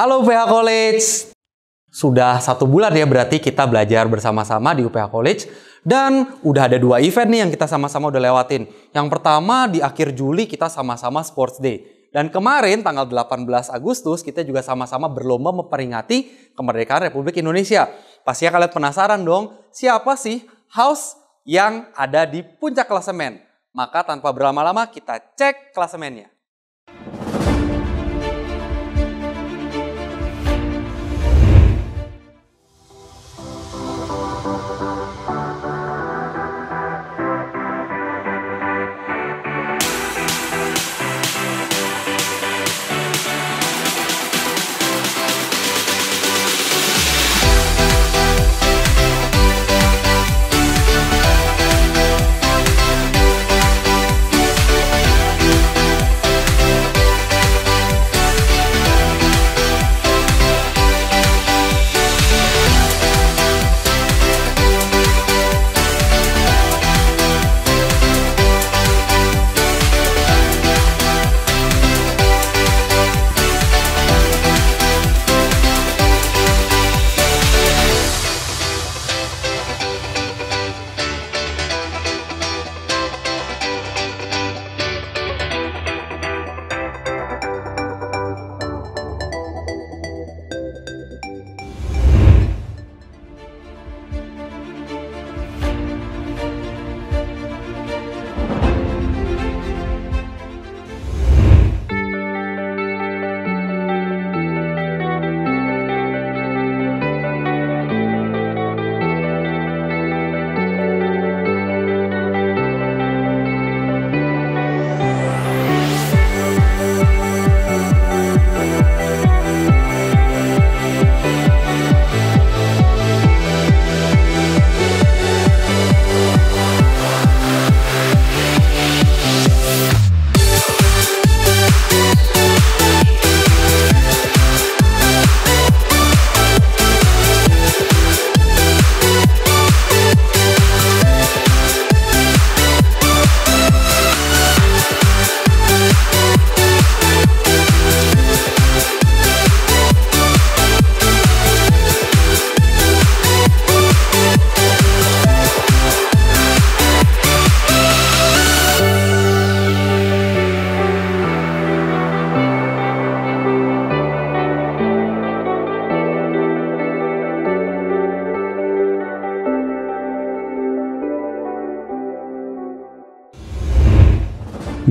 Halo UPH College! Sudah 1 bulan ya berarti kita belajar bersama-sama di UPH College. Dan udah ada 2 event nih yang kita sama-sama udah lewatin. Yang pertama di akhir Juli kita sama-sama Sports Day. Dan kemarin tanggal 18 Agustus kita juga sama-sama berlomba memperingati kemerdekaan Republik Indonesia. Pastinya kalian penasaran dong, siapa sih house yang ada di puncak klasemen? Maka tanpa berlama-lama kita cek klasemennya.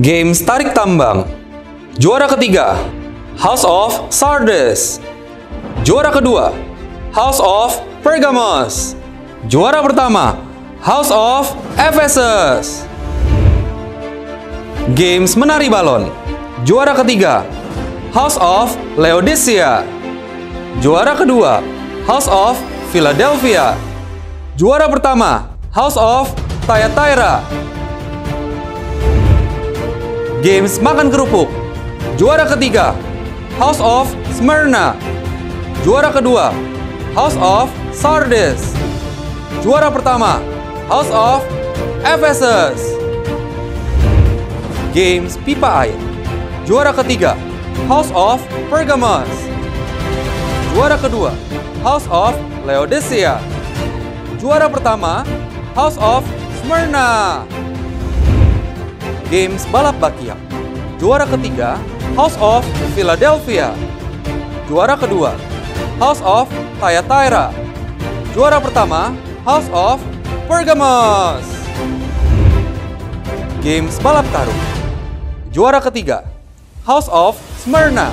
Games tarik tambang. Juara ketiga, House of Sardes. Juara kedua, House of Pergamos. Juara pertama, House of Ephesus. Games menari balon. Juara ketiga, House of Laodicea. Juara kedua, House of Philadelphia. Juara pertama, House of Thyatira. Games makan kerupuk. Juara ketiga, House of Smyrna. Juara kedua, House of Sardes. Juara pertama, House of Ephesus. Games pipa air. Juara ketiga, House of Pergamos. Juara kedua, House of Laodicea. Juara pertama, House of Smyrna. Games balap bakiak. Juara ketiga, House of Philadelphia. Juara kedua, House of Thyatira. Juara pertama, House of Pergamos. Games balap karung. Juara ketiga, House of Smyrna.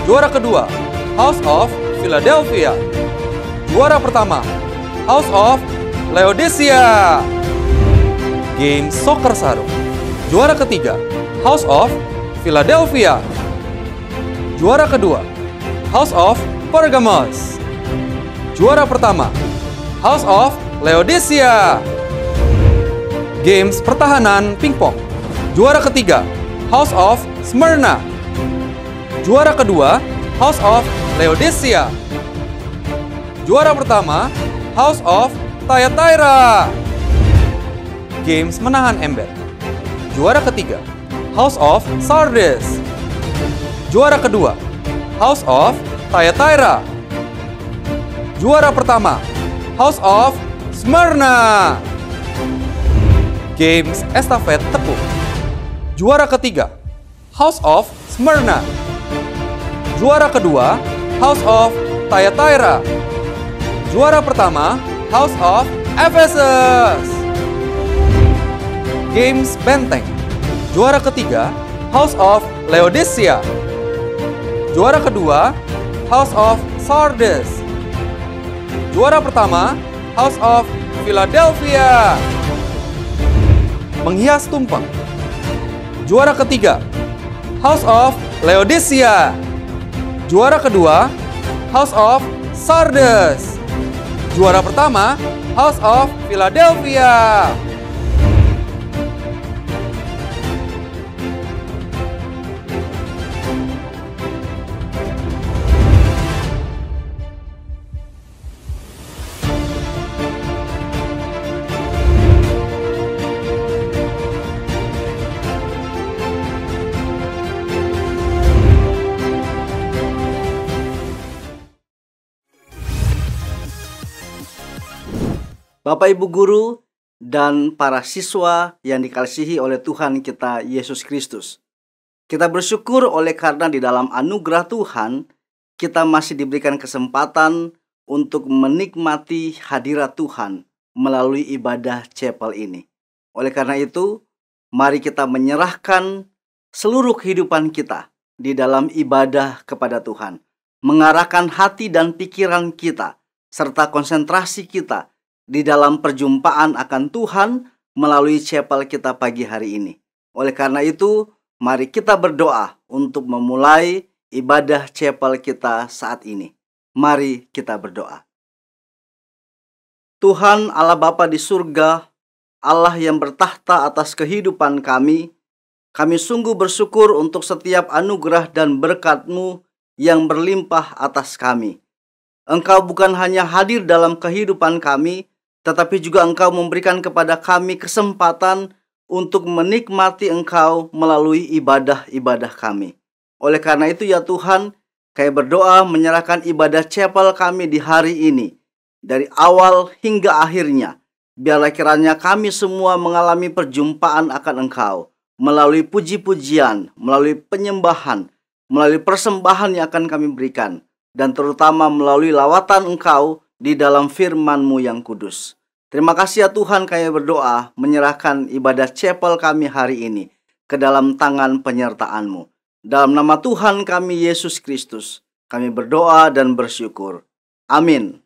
Juara kedua, House of Philadelphia. Juara pertama, House of Laodicea. Games soccer sarung. Juara ketiga, House of Philadelphia. Juara kedua, House of Pergamos. Juara pertama, House of Laodicea. Games pertahanan pingpong. Juara ketiga, House of Smyrna. Juara kedua, House of Laodicea. Juara pertama, House of Thyatira. Games menahan ember. Juara ketiga, House of Sardes. Juara kedua, House of Thyatira. Juara pertama, House of Smyrna. Games estafet tepung. Juara ketiga, House of Smyrna. Juara kedua, House of Thyatira. Juara pertama, House of Ephesus. Games benteng. Juara ketiga, House of Laodicea. Juara kedua, House of Sardes. Juara pertama, House of Philadelphia. Menghias tumpeng. Juara ketiga, House of Laodicea. Juara kedua, House of Sardes. Juara pertama, House of Philadelphia. Bapak Ibu Guru dan para siswa yang dikasihi oleh Tuhan kita Yesus Kristus. Kita bersyukur oleh karena di dalam anugerah Tuhan, kita masih diberikan kesempatan untuk menikmati hadirat Tuhan melalui ibadah chapel ini. Oleh karena itu, mari kita menyerahkan seluruh kehidupan kita di dalam ibadah kepada Tuhan. Mengarahkan hati dan pikiran kita, serta konsentrasi kita di dalam perjumpaan akan Tuhan melalui chapel kita pagi hari ini. Oleh karena itu, mari kita berdoa untuk memulai ibadah chapel kita saat ini. Mari kita berdoa. Tuhan Allah Bapa di surga, Allah yang bertahta atas kehidupan kami sungguh bersyukur untuk setiap anugerah dan berkat-Mu yang berlimpah atas kami. Engkau bukan hanya hadir dalam kehidupan kami, tetapi juga Engkau memberikan kepada kami kesempatan untuk menikmati Engkau melalui ibadah-ibadah kami. Oleh karena itu ya Tuhan, kami berdoa menyerahkan ibadah chapel kami di hari ini, dari awal hingga akhirnya. Biarlah kiranya kami semua mengalami perjumpaan akan Engkau, melalui puji-pujian, melalui penyembahan, melalui persembahan yang akan kami berikan, dan terutama melalui lawatan Engkau di dalam firman-Mu yang kudus. Terima kasih ya Tuhan, kami berdoa menyerahkan ibadah chapel kami hari ini ke dalam tangan penyertaan-Mu. Dalam nama Tuhan kami Yesus Kristus, kami berdoa dan bersyukur. Amin.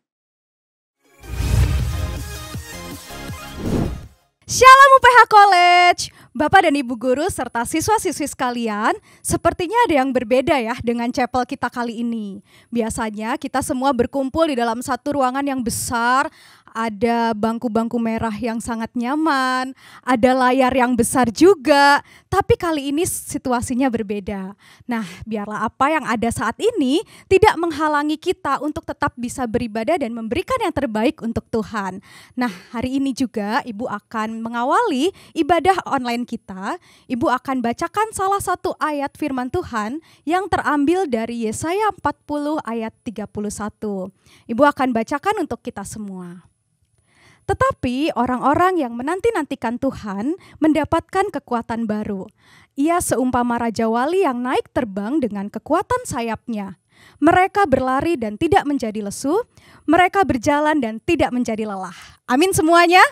Shalom UPH College, Bapak dan Ibu Guru serta siswa-siswi sekalian, sepertinya ada yang berbeda ya dengan chapel kita kali ini. Biasanya kita semua berkumpul di dalam satu ruangan yang besar, ada bangku-bangku merah yang sangat nyaman, ada layar yang besar juga, tapi kali ini situasinya berbeda. Nah, biarlah apa yang ada saat ini tidak menghalangi kita untuk tetap bisa beribadah dan memberikan yang terbaik untuk Tuhan. Nah, hari ini juga Ibu akan mengawali ibadah online kita. Ibu akan bacakan salah satu ayat firman Tuhan yang terambil dari Yesaya 40 ayat 31. Ibu akan bacakan untuk kita semua. Tetapi orang-orang yang menanti-nantikan Tuhan mendapatkan kekuatan baru. Ia seumpama Raja Wali yang naik terbang dengan kekuatan sayapnya. Mereka berlari dan tidak menjadi lesu, mereka berjalan dan tidak menjadi lelah. Amin semuanya?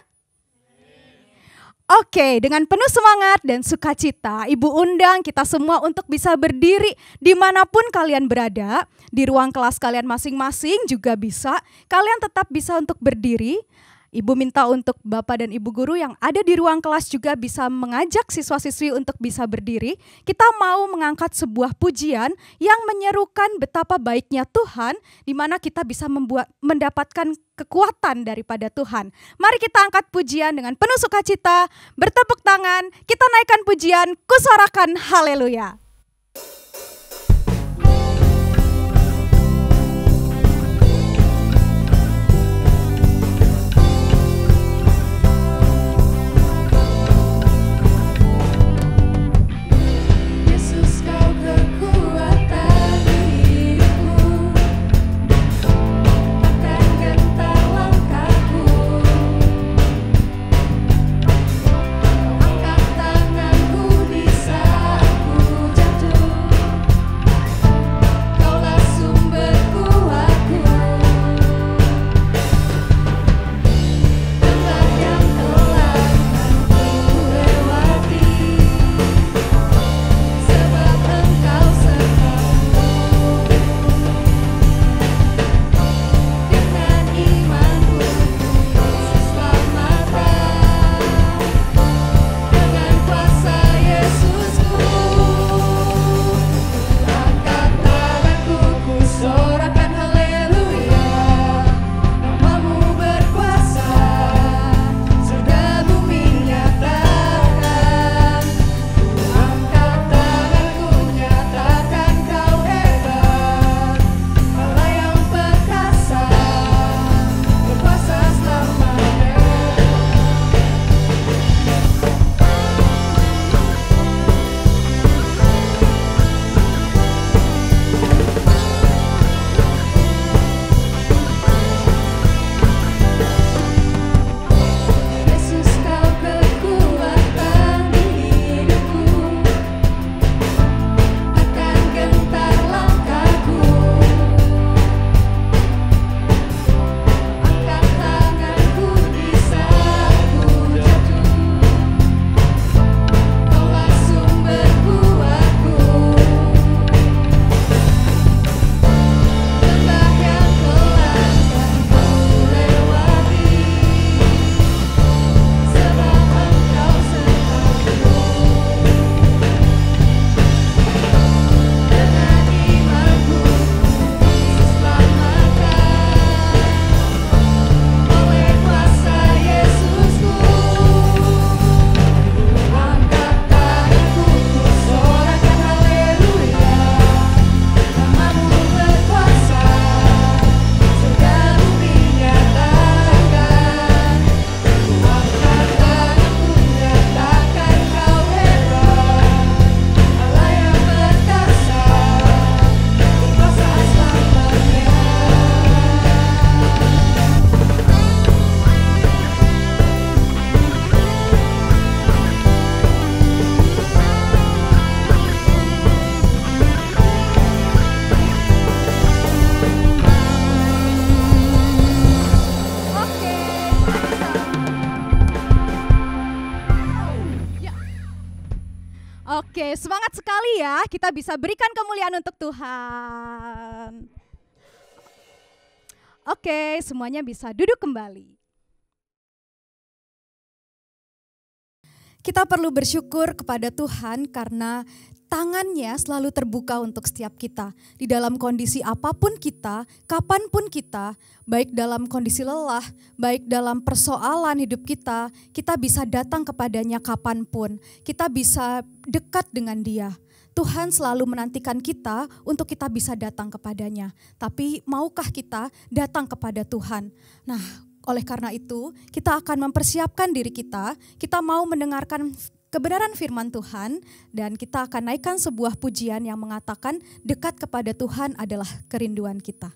Oke, dengan penuh semangat dan sukacita, Ibu undang kita semua untuk bisa berdiri dimanapun kalian berada. Di ruang kelas kalian masing-masing juga bisa. Kalian tetap bisa untuk berdiri. Ibu minta untuk Bapak dan Ibu Guru yang ada di ruang kelas juga bisa mengajak siswa-siswi untuk bisa berdiri. Kita mau mengangkat sebuah pujian yang menyerukan betapa baiknya Tuhan, di mana kita bisa mendapatkan kekuatan daripada Tuhan. Mari kita angkat pujian dengan penuh sukacita, bertepuk tangan, kita naikkan pujian, kusorakan haleluya. Yesus kau kekuatan hidup. Oke, semangat sekali ya. Kita bisa berikan kemuliaan untuk Tuhan. Oke, semuanya bisa duduk kembali. Kita perlu bersyukur kepada Tuhan karena tangannya selalu terbuka untuk setiap kita. Di dalam kondisi apapun kita, kapanpun kita, baik dalam kondisi lelah, baik dalam persoalan hidup kita bisa datang kepadanya kapanpun. Kita bisa dekat dengan Dia. Tuhan selalu menantikan kita untuk kita bisa datang kepadanya. Tapi maukah kita datang kepada Tuhan? Nah, oleh karena itu, kita akan mempersiapkan diri kita mau mendengarkan kebenaran firman Tuhan, dan kita akan naikkan sebuah pujian yang mengatakan dekat kepada Tuhan adalah kerinduan kita.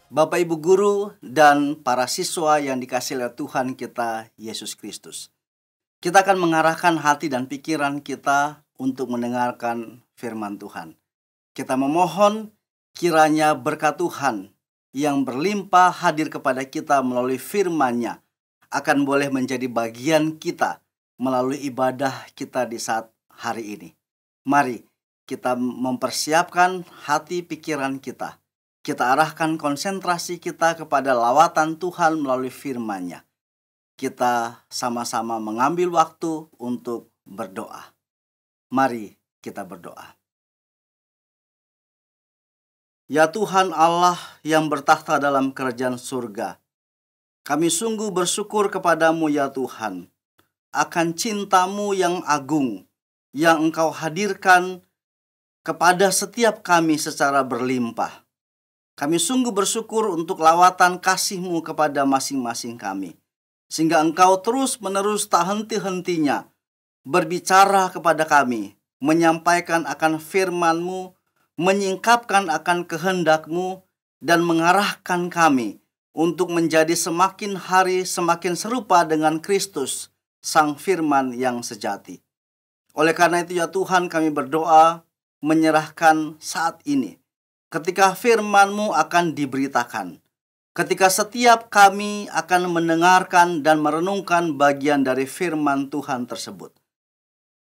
Bapak Ibu Guru dan para siswa yang dikasihi oleh Tuhan kita Yesus Kristus. Kita akan mengarahkan hati dan pikiran kita untuk mendengarkan firman Tuhan. Kita memohon kiranya berkat Tuhan yang berlimpah hadir kepada kita melalui firman-Nya akan boleh menjadi bagian kita melalui ibadah kita di saat hari ini. Mari kita mempersiapkan hati pikiran kita. Kita arahkan konsentrasi kita kepada lawatan Tuhan melalui firman-Nya. Kita sama-sama mengambil waktu untuk berdoa. Mari kita berdoa. Ya Tuhan Allah yang bertakhta dalam kerajaan surga, kami sungguh bersyukur kepadamu ya Tuhan, akan cinta-Mu yang agung, yang Engkau hadirkan kepada setiap kami secara berlimpah. Kami sungguh bersyukur untuk lawatan kasih-Mu kepada masing-masing kami, sehingga Engkau terus-menerus tak henti-hentinya berbicara kepada kami, menyampaikan akan firman-Mu, menyingkapkan akan kehendak-Mu, dan mengarahkan kami untuk menjadi semakin hari semakin serupa dengan Kristus, Sang Firman yang sejati. Oleh karena itu ya Tuhan, kami berdoa menyerahkan saat ini, ketika firman-Mu akan diberitakan, ketika setiap kami akan mendengarkan dan merenungkan bagian dari firman Tuhan tersebut.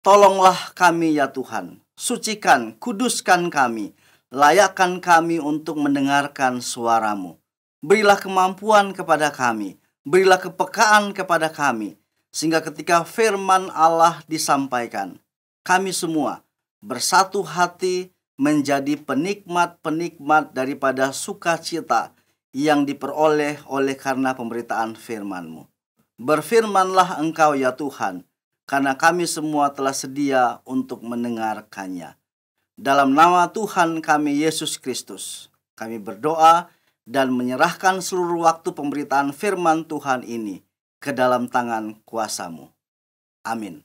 Tolonglah kami ya Tuhan, sucikan, kuduskan kami, layakkan kami untuk mendengarkan suara-Mu. Berilah kemampuan kepada kami, berilah kepekaan kepada kami, sehingga ketika firman Allah disampaikan, kami semua bersatu hati menjadi penikmat-penikmat daripada sukacita yang diperoleh oleh karena pemberitaan firman-Mu. Berfirmanlah Engkau ya Tuhan, karena kami semua telah sedia untuk mendengarkannya. Dalam nama Tuhan kami Yesus Kristus, kami berdoa dan menyerahkan seluruh waktu pemberitaan firman Tuhan ini ke dalam tangan kuasa-Mu. Amin.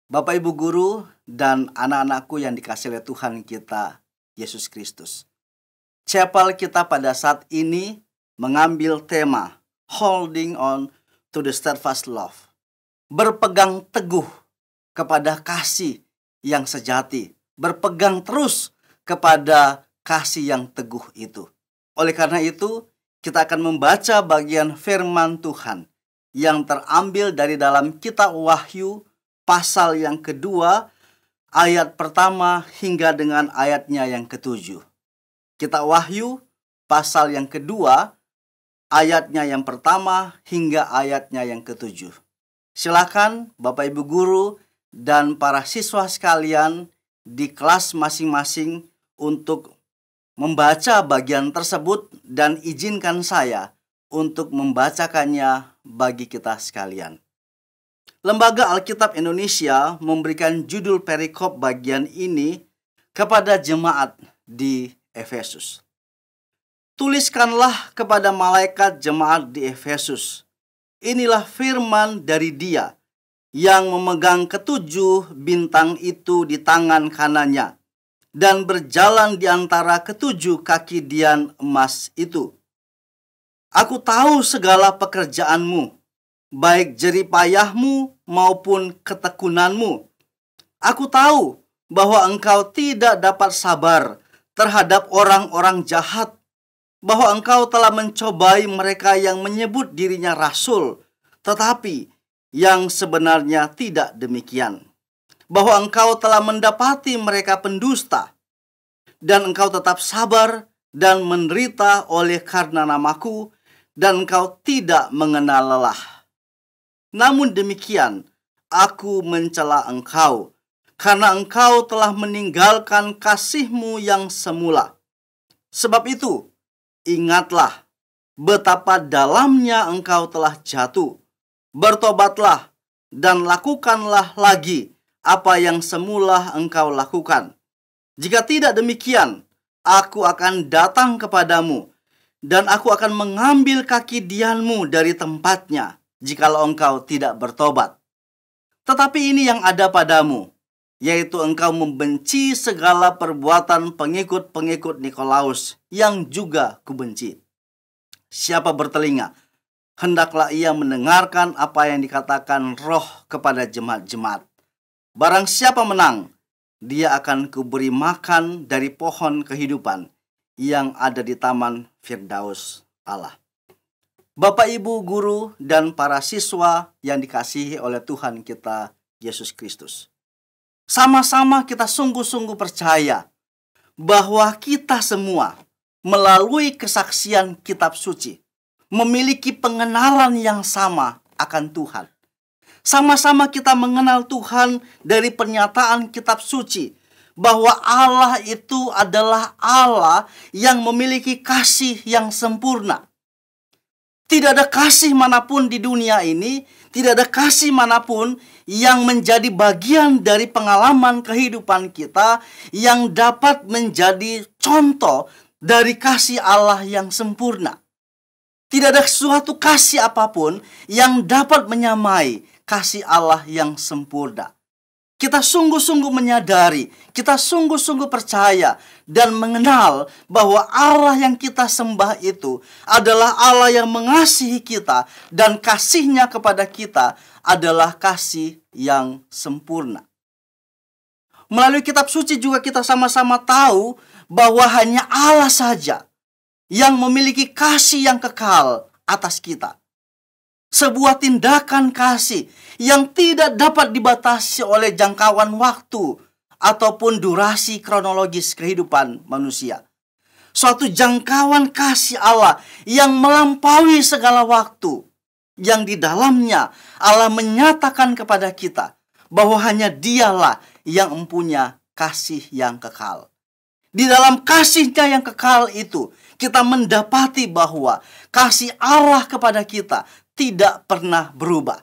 Bapak Ibu Guru dan anak-anakku yang dikasihi oleh Tuhan kita, Yesus Kristus. Chapel kita pada saat ini mengambil tema Holding on to the steadfast love. Berpegang teguh kepada kasih yang sejati. Berpegang terus kepada kasih yang teguh itu. Oleh karena itu, kita akan membaca bagian firman Tuhan yang terambil dari dalam kitab Wahyu pasal yang kedua, ayat pertama hingga dengan ayatnya yang ketujuh. Kitab Wahyu pasal yang kedua, ayatnya yang pertama hingga ayatnya yang ketujuh. Silakan Bapak Ibu Guru dan para siswa sekalian di kelas masing-masing untuk membaca bagian tersebut dan izinkan saya untuk membacakannya bagi kita sekalian. Lembaga Alkitab Indonesia memberikan judul perikop bagian ini kepada jemaat di Efesus. Tuliskanlah kepada malaikat jemaat di Efesus, inilah firman dari Dia yang memegang ketujuh bintang itu di tangan kanannya dan berjalan di antara ketujuh kaki dian emas itu. Aku tahu segala pekerjaanmu, baik jeripayahmu maupun ketekunanmu. Aku tahu bahwa engkau tidak dapat sabar terhadap orang-orang jahat, bahwa engkau telah mencobai mereka yang menyebut dirinya rasul, tetapi yang sebenarnya tidak demikian. Bahwa engkau telah mendapati mereka pendusta, dan engkau tetap sabar dan menderita oleh karena namaku, dan engkau tidak mengenal lelah. Namun demikian, aku mencela engkau, karena engkau telah meninggalkan kasih-Mu yang semula. Sebab itu, ingatlah betapa dalamnya engkau telah jatuh. Bertobatlah dan lakukanlah lagi apa yang semula engkau lakukan. Jika tidak demikian, aku akan datang kepadamu, dan aku akan mengambil kaki dianmu dari tempatnya, jikalau engkau tidak bertobat. Tetapi ini yang ada padamu, yaitu engkau membenci segala perbuatan pengikut-pengikut Nikolaus yang juga kubenci. Siapa bertelinga, hendaklah ia mendengarkan apa yang dikatakan Roh kepada jemaat-jemaat. Barang siapa menang, dia akan kuberi makan dari pohon kehidupan yang ada di taman Firdaus Allah. Bapak, Ibu, Guru, dan para siswa yang dikasihi oleh Tuhan kita, Yesus Kristus. Sama-sama kita sungguh-sungguh percaya bahwa kita semua melalui kesaksian kitab suci memiliki pengenalan yang sama akan Tuhan. Sama-sama kita mengenal Tuhan dari pernyataan kitab suci bahwa Allah itu adalah Allah yang memiliki kasih yang sempurna. Tidak ada kasih manapun di dunia ini, tidak ada kasih manapun yang menjadi bagian dari pengalaman kehidupan kita yang dapat menjadi contoh dari kasih Allah yang sempurna. Tidak ada suatu kasih apapun yang dapat menyamai kasih Allah yang sempurna. Kita sungguh-sungguh menyadari, kita sungguh-sungguh percaya dan mengenal bahwa Allah yang kita sembah itu adalah Allah yang mengasihi kita dan kasih-Nya kepada kita adalah kasih yang sempurna. Melalui kitab suci juga kita sama-sama tahu bahwa hanya Allah saja yang memiliki kasih yang kekal atas kita. Sebuah tindakan kasih yang tidak dapat dibatasi oleh jangkauan waktu ataupun durasi kronologis kehidupan manusia. Suatu jangkauan kasih Allah yang melampaui segala waktu, yang di dalamnya Allah menyatakan kepada kita bahwa hanya Dialah yang mempunyai kasih yang kekal. Di dalam kasih-Nya yang kekal itu, kita mendapati bahwa kasih Allah kepada kita tidak pernah berubah.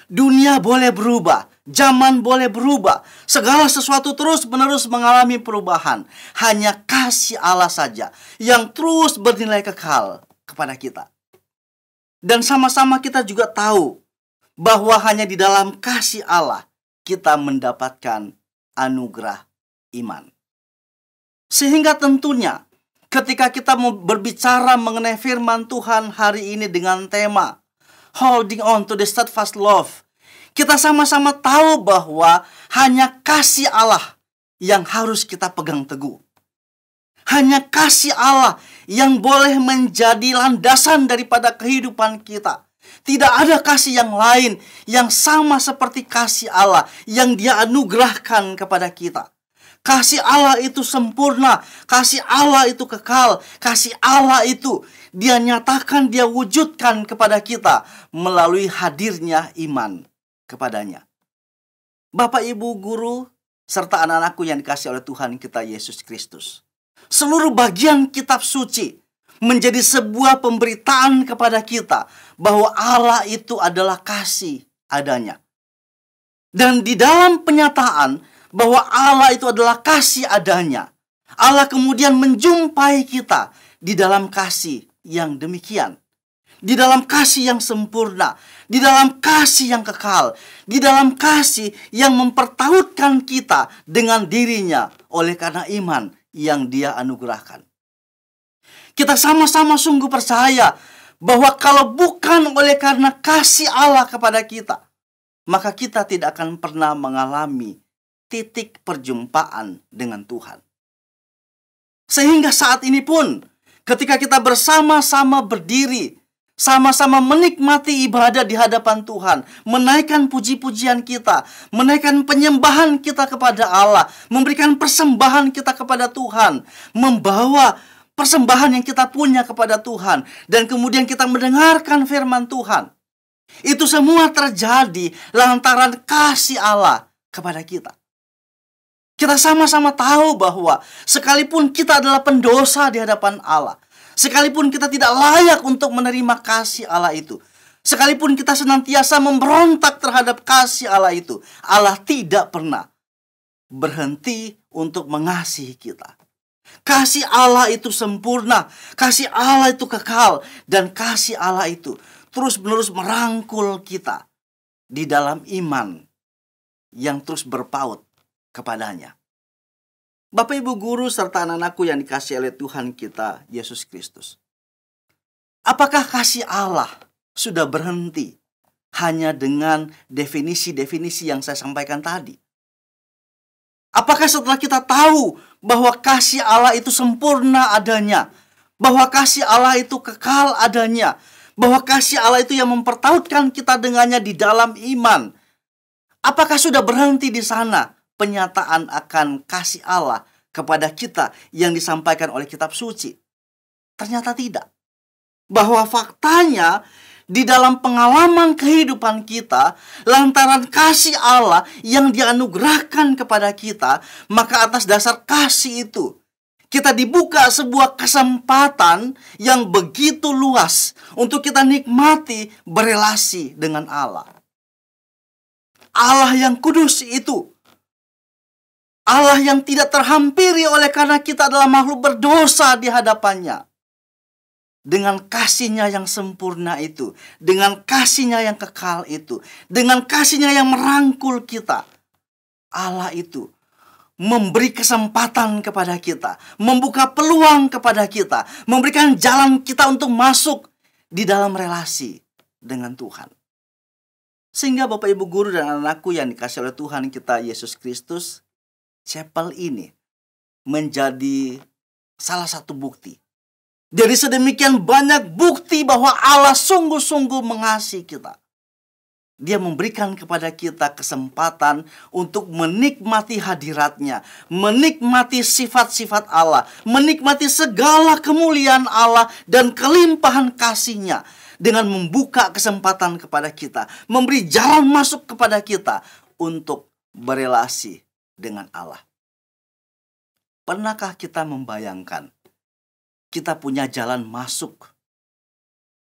Dunia boleh berubah, zaman boleh berubah, segala sesuatu terus-menerus mengalami perubahan. Hanya kasih Allah saja yang terus bernilai kekal kepada kita. Dan sama-sama kita juga tahu bahwa hanya di dalam kasih Allah kita mendapatkan anugerah iman. Sehingga tentunya ketika kita mau berbicara mengenai firman Tuhan hari ini dengan tema Holding on to the steadfast love, kita sama-sama tahu bahwa hanya kasih Allah yang harus kita pegang teguh. Hanya kasih Allah yang boleh menjadi landasan daripada kehidupan kita. Tidak ada kasih yang lain yang sama seperti kasih Allah yang Dia anugerahkan kepada kita. Kasih Allah itu sempurna, kasih Allah itu kekal, kasih Allah itu Dia nyatakan, Dia wujudkan kepada kita melalui hadirnya iman kepadanya. Bapak, Ibu, Guru, serta anak-anakku yang dikasihi oleh Tuhan kita Yesus Kristus. Seluruh bagian kitab suci menjadi sebuah pemberitaan kepada kita bahwa Allah itu adalah kasih adanya. Dan di dalam penyataan bahwa Allah itu adalah kasih adanya, Allah kemudian menjumpai kita di dalam kasih yang demikian, di dalam kasih yang sempurna, di dalam kasih yang kekal, di dalam kasih yang mempertautkan kita dengan dirinya oleh karena iman yang Dia anugerahkan. Kita sama-sama sungguh percaya bahwa kalau bukan oleh karena kasih Allah kepada kita, maka kita tidak akan pernah mengalami titik perjumpaan dengan Tuhan. Sehingga saat ini pun, ketika kita bersama-sama berdiri, sama-sama menikmati ibadah di hadapan Tuhan, menaikkan puji-pujian kita, menaikkan penyembahan kita kepada Allah, memberikan persembahan kita kepada Tuhan, membawa persembahan yang kita punya kepada Tuhan, dan kemudian kita mendengarkan firman Tuhan. Itu semua terjadi lantaran kasih Allah kepada kita. Kita sama-sama tahu bahwa sekalipun kita adalah pendosa di hadapan Allah, sekalipun kita tidak layak untuk menerima kasih Allah itu, sekalipun kita senantiasa memberontak terhadap kasih Allah itu, Allah tidak pernah berhenti untuk mengasihi kita. Kasih Allah itu sempurna, kasih Allah itu kekal, dan kasih Allah itu terus-menerus merangkul kita di dalam iman yang terus berpaut kepadanya. Bapak, Ibu, Guru, serta anak-anakku yang dikasihi oleh Tuhan kita Yesus Kristus. Apakah kasih Allah sudah berhenti hanya dengan definisi-definisi yang saya sampaikan tadi? Apakah setelah kita tahu bahwa kasih Allah itu sempurna adanya, bahwa kasih Allah itu kekal adanya, bahwa kasih Allah itu yang mempertautkan kita dengannya di dalam iman, apakah sudah berhenti di sana? penyataan akan kasih Allah kepada kita yang disampaikan oleh kitab suci? Ternyata tidak. Bahwa faktanya di dalam pengalaman kehidupan kita, lantaran kasih Allah yang dianugerahkan kepada kita, maka atas dasar kasih itu, kita dibuka sebuah kesempatan yang begitu luas untuk kita nikmati berelasi dengan Allah. Allah yang kudus itu, Allah yang tidak terhampiri oleh karena kita adalah makhluk berdosa di hadapannya. Dengan kasih-Nya yang sempurna itu, dengan kasih-Nya yang kekal itu, dengan kasih-Nya yang merangkul kita, Allah itu memberi kesempatan kepada kita, membuka peluang kepada kita, memberikan jalan kita untuk masuk di dalam relasi dengan Tuhan. Sehingga Bapak Ibu Guru dan anak-anakku yang dikasihi oleh Tuhan kita Yesus Kristus, chapel ini menjadi salah satu bukti dari sedemikian banyak bukti bahwa Allah sungguh-sungguh mengasihi kita. Dia memberikan kepada kita kesempatan untuk menikmati hadirat-Nya, menikmati sifat-sifat Allah, menikmati segala kemuliaan Allah dan kelimpahan kasih-Nya dengan membuka kesempatan kepada kita, memberi jalan masuk kepada kita untuk berelasi dengan Allah. Pernahkah kita membayangkan kita punya jalan masuk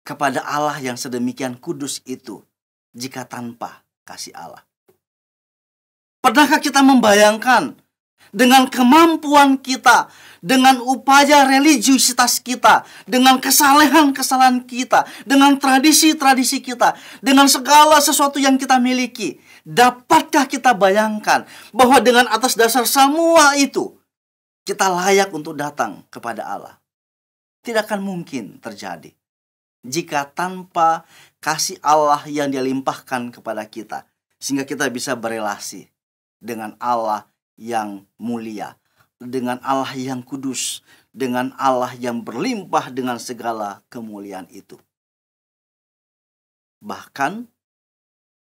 kepada Allah yang sedemikian kudus itu jika tanpa kasih Allah? Pernahkah kita membayangkan dengan kemampuan kita, dengan upaya religiusitas kita, dengan kesalahan-kesalahan kita, dengan tradisi-tradisi kita, dengan segala sesuatu yang kita miliki, dapatkah kita bayangkan bahwa dengan atas dasar semua itu kita layak untuk datang kepada Allah? Tidak akan mungkin terjadi jika tanpa kasih Allah yang Dia limpahkan kepada kita, sehingga kita bisa berelasi dengan Allah yang mulia, dengan Allah yang kudus, dengan Allah yang berlimpah dengan segala kemuliaan itu. Bahkan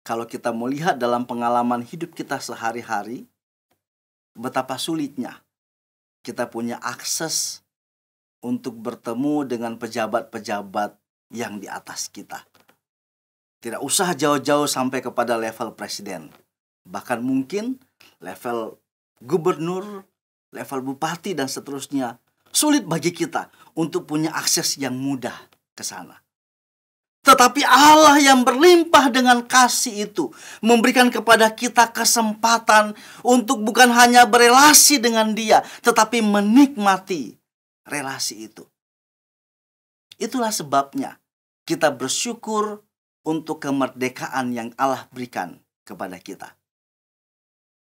kalau kita melihat dalam pengalaman hidup kita sehari-hari, betapa sulitnya kita punya akses untuk bertemu dengan pejabat-pejabat yang di atas kita. Tidak usah jauh-jauh sampai kepada level presiden. Bahkan mungkin level gubernur, level bupati dan seterusnya. Sulit bagi kita untuk punya akses yang mudah ke sana. Tetapi Allah yang berlimpah dengan kasih itu memberikan kepada kita kesempatan untuk bukan hanya berelasi dengan Dia, tetapi menikmati relasi itu. Itulah sebabnya kita bersyukur untuk kemerdekaan yang Allah berikan kepada kita.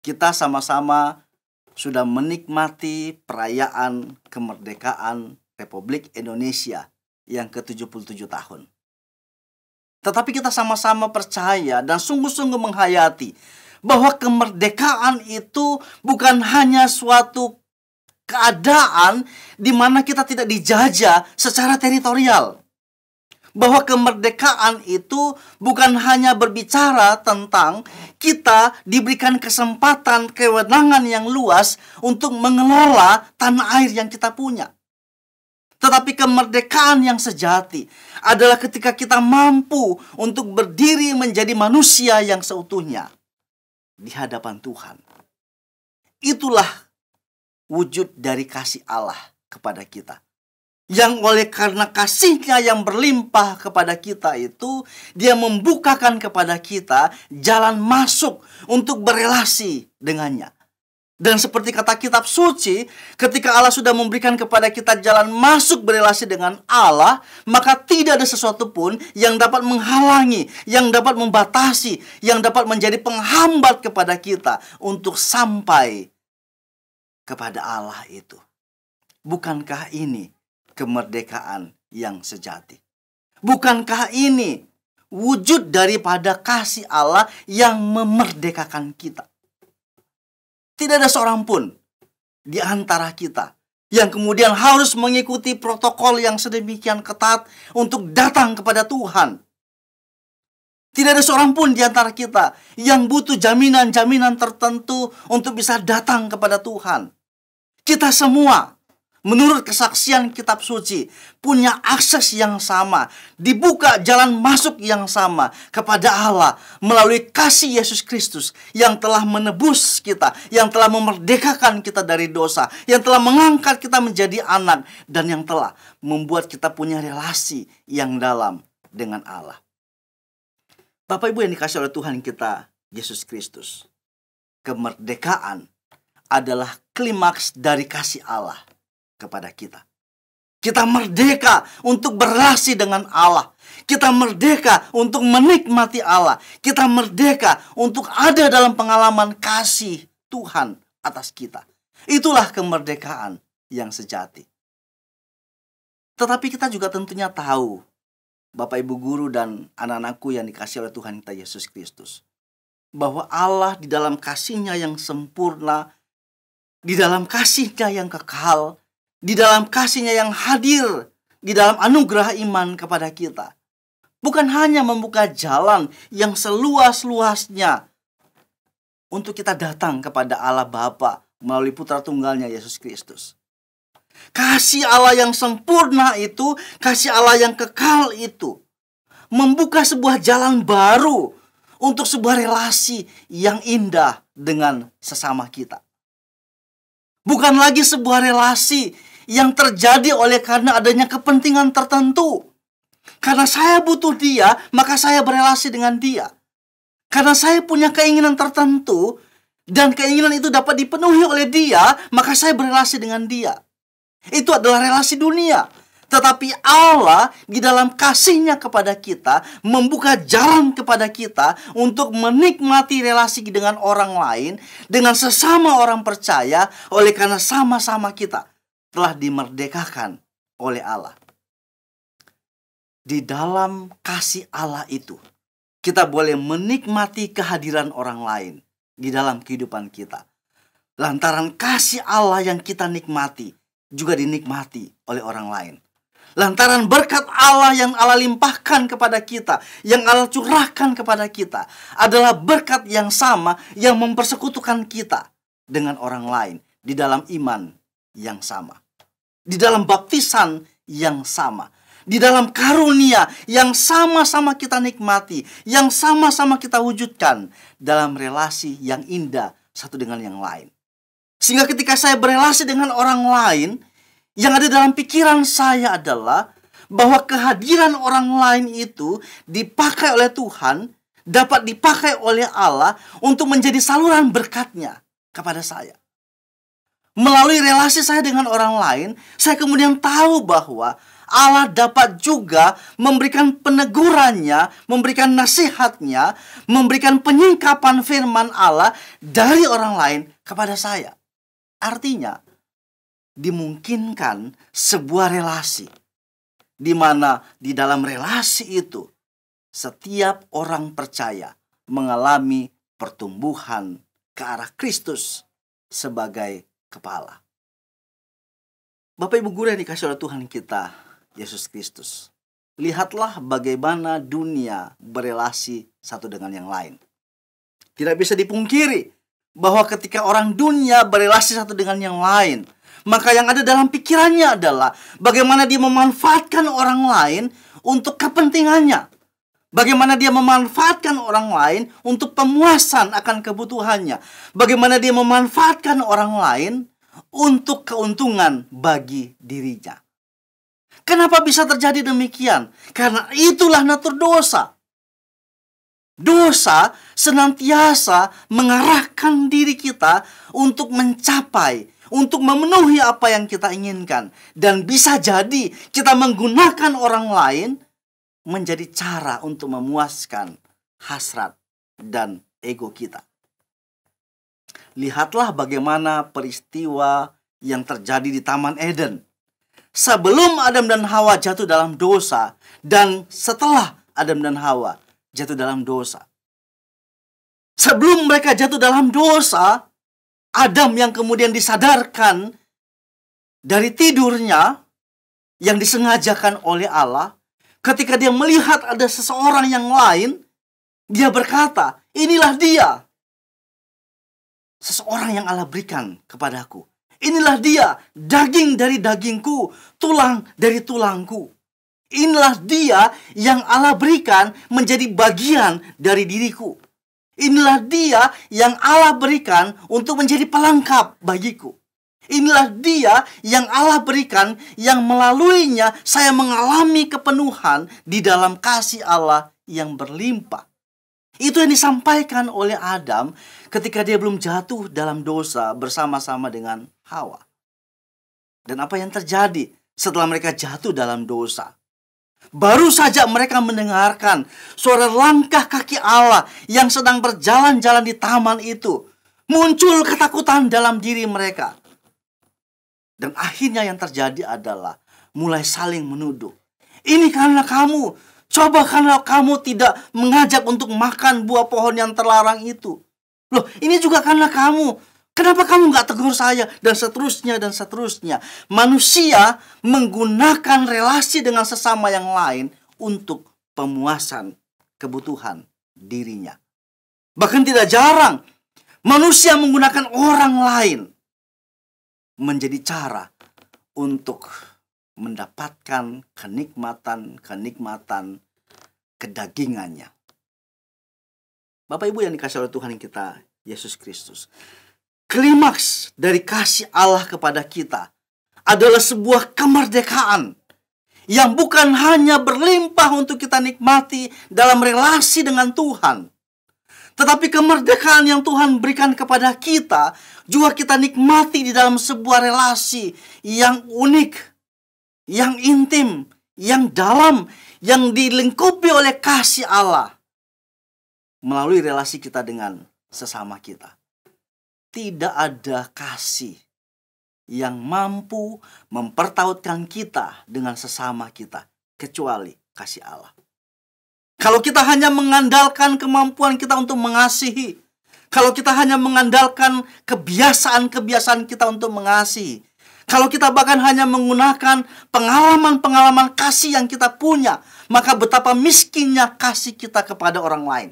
Kita sama-sama sudah menikmati perayaan kemerdekaan Republik Indonesia yang ke-77 tahun. Tetapi kita sama-sama percaya dan sungguh-sungguh menghayati bahwa kemerdekaan itu bukan hanya suatu keadaan di mana kita tidak dijajah secara teritorial. Bahwa kemerdekaan itu bukan hanya berbicara tentang kita diberikan kesempatan, kewenangan yang luas untuk mengelola tanah air yang kita punya. Tetapi kemerdekaan yang sejati adalah ketika kita mampu untuk berdiri menjadi manusia yang seutuhnya di hadapan Tuhan. Itulah wujud dari kasih Allah kepada kita. Yang oleh karena kasih-Nya yang berlimpah kepada kita itu, Dia membukakan kepada kita jalan masuk untuk berelasi dengannya. Dan seperti kata kitab suci, ketika Allah sudah memberikan kepada kita jalan masuk berelasi dengan Allah, maka tidak ada sesuatu pun yang dapat menghalangi, yang dapat membatasi, yang dapat menjadi penghambat kepada kita untuk sampai kepada Allah itu. Bukankah ini kemerdekaan yang sejati? Bukankah ini wujud daripada kasih Allah yang memerdekakan kita? Tidak ada seorang pun di antara kita yang kemudian harus mengikuti protokol yang sedemikian ketat untuk datang kepada Tuhan. Tidak ada seorang pun di antara kita yang butuh jaminan-jaminan tertentu untuk bisa datang kepada Tuhan. Kita semua, menurut kesaksian kitab suci, punya akses yang sama, dibuka jalan masuk yang sama kepada Allah melalui kasih Yesus Kristus yang telah menebus kita, yang telah memerdekakan kita dari dosa, yang telah mengangkat kita menjadi anak, dan yang telah membuat kita punya relasi yang dalam dengan Allah. Bapak Ibu yang dikasih oleh Tuhan kita, Yesus Kristus, kemerdekaan adalah klimaks dari kasih Allah kepada kita. Kita merdeka untuk berrelasi dengan Allah. Kita merdeka untuk menikmati Allah. Kita merdeka untuk ada dalam pengalaman kasih Tuhan atas kita. Itulah kemerdekaan yang sejati. Tetapi kita juga tentunya tahu, Bapak Ibu guru dan anak-anakku yang dikasih oleh Tuhan kita Yesus Kristus, bahwa Allah di dalam kasih-Nya yang sempurna, di dalam kasih-Nya yang kekal, di dalam kasih-Nya yang hadir, di dalam anugerah iman kepada kita, bukan hanya membuka jalan yang seluas-luasnya untuk kita datang kepada Allah Bapa melalui Putra Tunggalnya Yesus Kristus. Kasih Allah yang sempurna itu, kasih Allah yang kekal itu, membuka sebuah jalan baru untuk sebuah relasi yang indah dengan sesama kita. Bukan lagi sebuah relasi yang terjadi oleh karena adanya kepentingan tertentu. Karena saya butuh dia, maka saya berelasi dengan dia. Karena saya punya keinginan tertentu, dan keinginan itu dapat dipenuhi oleh dia, maka saya berelasi dengan dia. Itu adalah relasi dunia. Tetapi Allah di dalam kasih-Nya kepada kita membuka jalan kepada kita untuk menikmati relasi dengan orang lain, dengan sesama orang percaya, oleh karena sama-sama kita telah dimerdekakan oleh Allah. Di dalam kasih Allah itu, kita boleh menikmati kehadiran orang lain di dalam kehidupan kita. Lantaran kasih Allah yang kita nikmati juga dinikmati oleh orang lain. Lantaran berkat Allah yang Allah limpahkan kepada kita, yang Allah curahkan kepada kita, adalah berkat yang sama yang mempersekutukan kita dengan orang lain di dalam iman yang sama, di dalam baptisan yang sama, di dalam karunia yang sama-sama kita nikmati, yang sama-sama kita wujudkan dalam relasi yang indah satu dengan yang lain. Sehingga ketika saya berelasi dengan orang lain, yang ada dalam pikiran saya adalah bahwa kehadiran orang lain itu dipakai oleh Tuhan, dapat dipakai oleh Allah untuk menjadi saluran berkat-Nya kepada saya. Melalui relasi saya dengan orang lain, saya kemudian tahu bahwa Allah dapat juga memberikan penegurannya, memberikan nasihatnya, memberikan penyingkapan firman Allah dari orang lain kepada saya. Artinya, dimungkinkan sebuah relasi di mana di dalam relasi itu setiap orang percaya mengalami pertumbuhan ke arah Kristus sebagai kepala. Bapak Ibu guru yang dikasih oleh Tuhan kita Yesus Kristus, lihatlah bagaimana dunia berelasi satu dengan yang lain. Tidak bisa dipungkiri bahwa ketika orang dunia berelasi satu dengan yang lain, maka yang ada dalam pikirannya adalah bagaimana dia memanfaatkan orang lain untuk kepentingannya. Bagaimana dia memanfaatkan orang lain untuk pemuasan akan kebutuhannya. Bagaimana dia memanfaatkan orang lain untuk keuntungan bagi dirinya. Kenapa bisa terjadi demikian? Karena itulah natur dosa. Dosa senantiasa mengarahkan diri kita untuk mencapai, untuk memenuhi apa yang kita inginkan. Dan bisa jadi kita menggunakan orang lain menjadi cara untuk memuaskan hasrat dan ego kita. Lihatlah bagaimana peristiwa yang terjadi di Taman Eden. Sebelum Adam dan Hawa jatuh dalam dosa, dan setelah Adam dan Hawa jatuh dalam dosa. Sebelum mereka jatuh dalam dosa, Adam yang kemudian disadarkan dari tidurnya yang disengajakan oleh Allah, ketika dia melihat ada seseorang yang lain Dia berkata, inilah dia, seseorang yang Allah berikan kepadaku. Inilah dia, daging dari dagingku, tulang dari tulangku. Inilah dia yang Allah berikan menjadi bagian dari diriku. Inilah dia yang Allah berikan untuk menjadi pelengkap bagiku. Inilah dia yang Allah berikan, yang melaluinya saya mengalami kepenuhan di dalam kasih Allah yang berlimpah. Itu yang disampaikan oleh Adam ketika dia belum jatuh dalam dosa bersama-sama dengan Hawa. Dan apa yang terjadi setelah mereka jatuh dalam dosa? Baru saja mereka mendengarkan suara langkah kaki Allah yang sedang berjalan-jalan di taman itu. Muncul ketakutan dalam diri mereka. Dan akhirnya yang terjadi adalah mulai saling menuduh. Ini karena kamu. Coba karena kamu tidak mengajak untuk makan buah pohon yang terlarang itu. Loh, ini juga karena kamu. Kenapa kamu nggak tegur saya? Dan seterusnya dan seterusnya. Manusia menggunakan relasi dengan sesama yang lain untuk pemuasan kebutuhan dirinya. Bahkan tidak jarang manusia menggunakan orang lain menjadi cara untuk mendapatkan kenikmatan kedagingannya. Bapak Ibu yang dikasihi oleh Tuhan kita Yesus Kristus, klimaks dari kasih Allah kepada kita adalah sebuah kemerdekaan yang bukan hanya berlimpah untuk kita nikmati dalam relasi dengan Tuhan, tetapi kemerdekaan yang Tuhan berikan kepada kita juga kita nikmati di dalam sebuah relasi yang unik, yang intim, yang dalam, yang dilingkupi oleh kasih Allah melalui relasi kita dengan sesama kita. Tidak ada kasih yang mampu mempertautkan kita dengan sesama kita kecuali kasih Allah. Kalau kita hanya mengandalkan kemampuan kita untuk mengasihi, kalau kita hanya mengandalkan kebiasaan-kebiasaan kita untuk mengasihi, kalau kita bahkan hanya menggunakan pengalaman-pengalaman kasih yang kita punya, maka betapa miskinnya kasih kita kepada orang lain.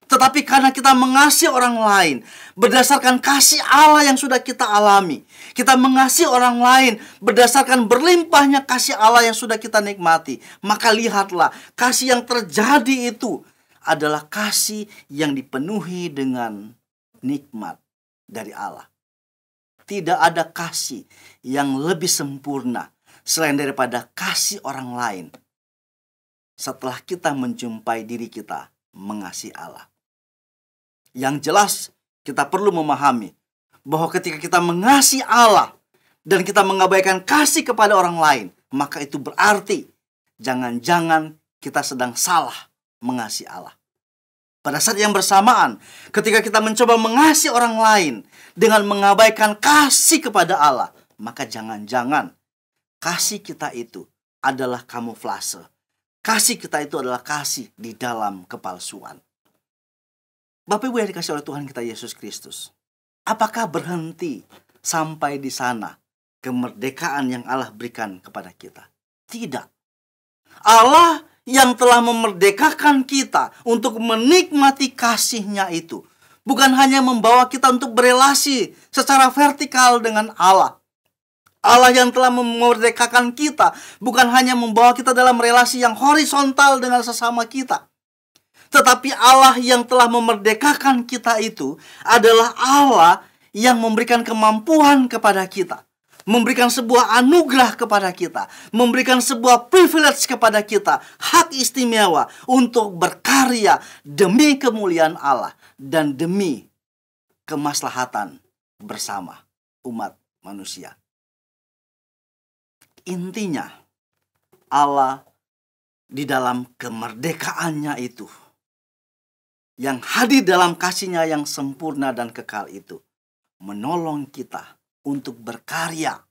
Tetapi karena kita mengasihi orang lain berdasarkan kasih Allah yang sudah kita alami, kita mengasihi orang lain berdasarkan berlimpahnya kasih Allah yang sudah kita nikmati, maka lihatlah, kasih yang terjadi itu adalah kasih yang dipenuhi dengan nikmat dari Allah. Tidak ada kasih yang lebih sempurna selain daripada kasih orang lain setelah kita menjumpai diri kita mengasihi Allah. Yang jelas kita perlu memahami bahwa ketika kita mengasihi Allah dan kita mengabaikan kasih kepada orang lain, maka itu berarti jangan-jangan kita sedang salah mengasihi Allah. Pada saat yang bersamaan, ketika kita mencoba mengasihi orang lain dengan mengabaikan kasih kepada Allah, maka jangan-jangan kasih kita itu adalah kamuflase. Kasih kita itu adalah kasih di dalam kepalsuan. Bapak Ibu yang dikasihi oleh Tuhan kita Yesus Kristus, apakah berhenti sampai di sana kemerdekaan yang Allah berikan kepada kita? Tidak. Allah yang telah memerdekakan kita untuk menikmati kasih-Nya itu bukan hanya membawa kita untuk berelasi secara vertikal dengan Allah. Allah yang telah memerdekakan kita bukan hanya membawa kita dalam relasi yang horizontal dengan sesama kita. Tetapi Allah yang telah memerdekakan kita itu adalah Allah yang memberikan kemampuan kepada kita, memberikan sebuah anugerah kepada kita, memberikan sebuah privilege kepada kita, hak istimewa untuk berkarya demi kemuliaan Allah dan demi kemaslahatan bersama umat manusia. Intinya, Allah di dalam kemerdekaannya itu, yang hadir dalam kasih-Nya yang sempurna dan kekal itu, menolong kita untuk berkarya.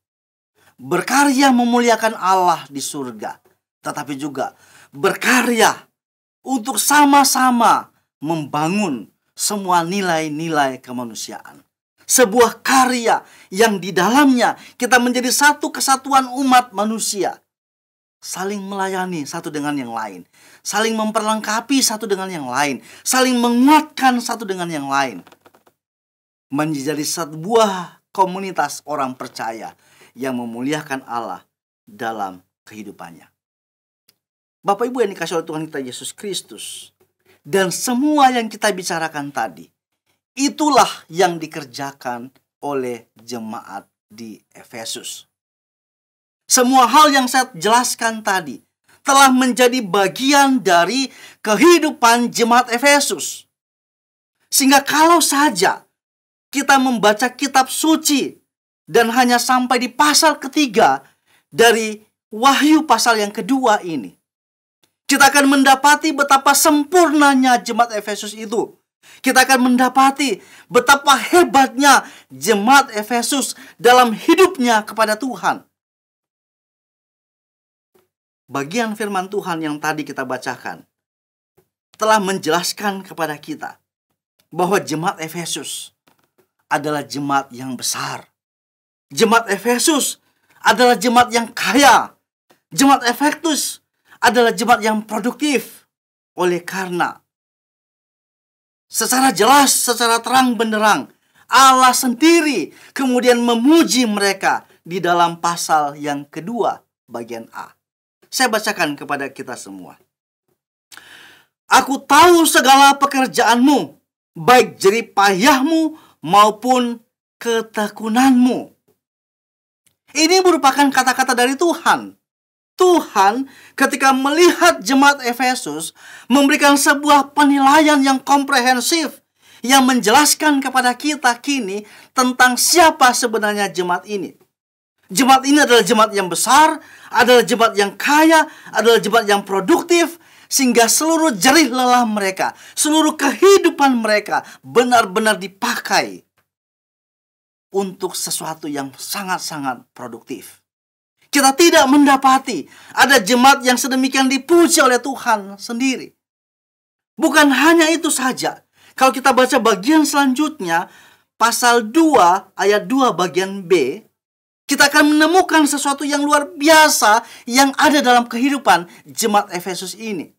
Berkarya memuliakan Allah di surga, tetapi juga berkarya untuk sama-sama membangun semua nilai-nilai kemanusiaan. Sebuah karya yang di dalamnya kita menjadi satu kesatuan umat manusia. saling melayani satu dengan yang lain, saling memperlengkapi satu dengan yang lain, saling menguatkan satu dengan yang lain, menjadi sebuah komunitas orang percaya yang memuliakan Allah dalam kehidupannya. Bapak Ibu yang dikasihi oleh Tuhan kita Yesus Kristus, dan semua yang kita bicarakan tadi, itulah yang dikerjakan oleh jemaat di Efesus. Semua hal yang saya jelaskan tadi telah menjadi bagian dari kehidupan jemaat Efesus. Sehingga kalau saja kita membaca kitab suci dan hanya sampai di pasal ketiga dari Wahyu pasal yang kedua ini, kita akan mendapati betapa sempurnanya jemaat Efesus itu. Kita akan mendapati betapa hebatnya jemaat Efesus dalam hidupnya kepada Tuhan. Bagian firman Tuhan yang tadi kita bacakan telah menjelaskan kepada kita bahwa jemaat Efesus adalah jemaat yang besar. Jemaat Efesus adalah jemaat yang kaya. Jemaat Efesus adalah jemaat yang produktif. Oleh karena secara jelas, secara terang benderang, Allah sendiri kemudian memuji mereka di dalam pasal yang kedua bagian A. Saya bacakan kepada kita semua. Aku tahu segala pekerjaanmu, baik jerih payahmu maupun ketekunanmu. Ini merupakan kata-kata dari Tuhan. Tuhan ketika melihat jemaat Efesus memberikan sebuah penilaian yang komprehensif yang menjelaskan kepada kita kini tentang siapa sebenarnya jemaat ini. Jemaat ini adalah jemaat yang besar, adalah jemaat yang kaya, adalah jemaat yang produktif, sehingga seluruh jerih lelah mereka, seluruh kehidupan mereka benar-benar dipakai untuk sesuatu yang sangat-sangat produktif. Kita tidak mendapati ada jemaat yang sedemikian dipuji oleh Tuhan sendiri. Bukan hanya itu saja. Kalau kita baca bagian selanjutnya, pasal 2 ayat 2 bagian B, kita akan menemukan sesuatu yang luar biasa yang ada dalam kehidupan jemaat Efesus ini.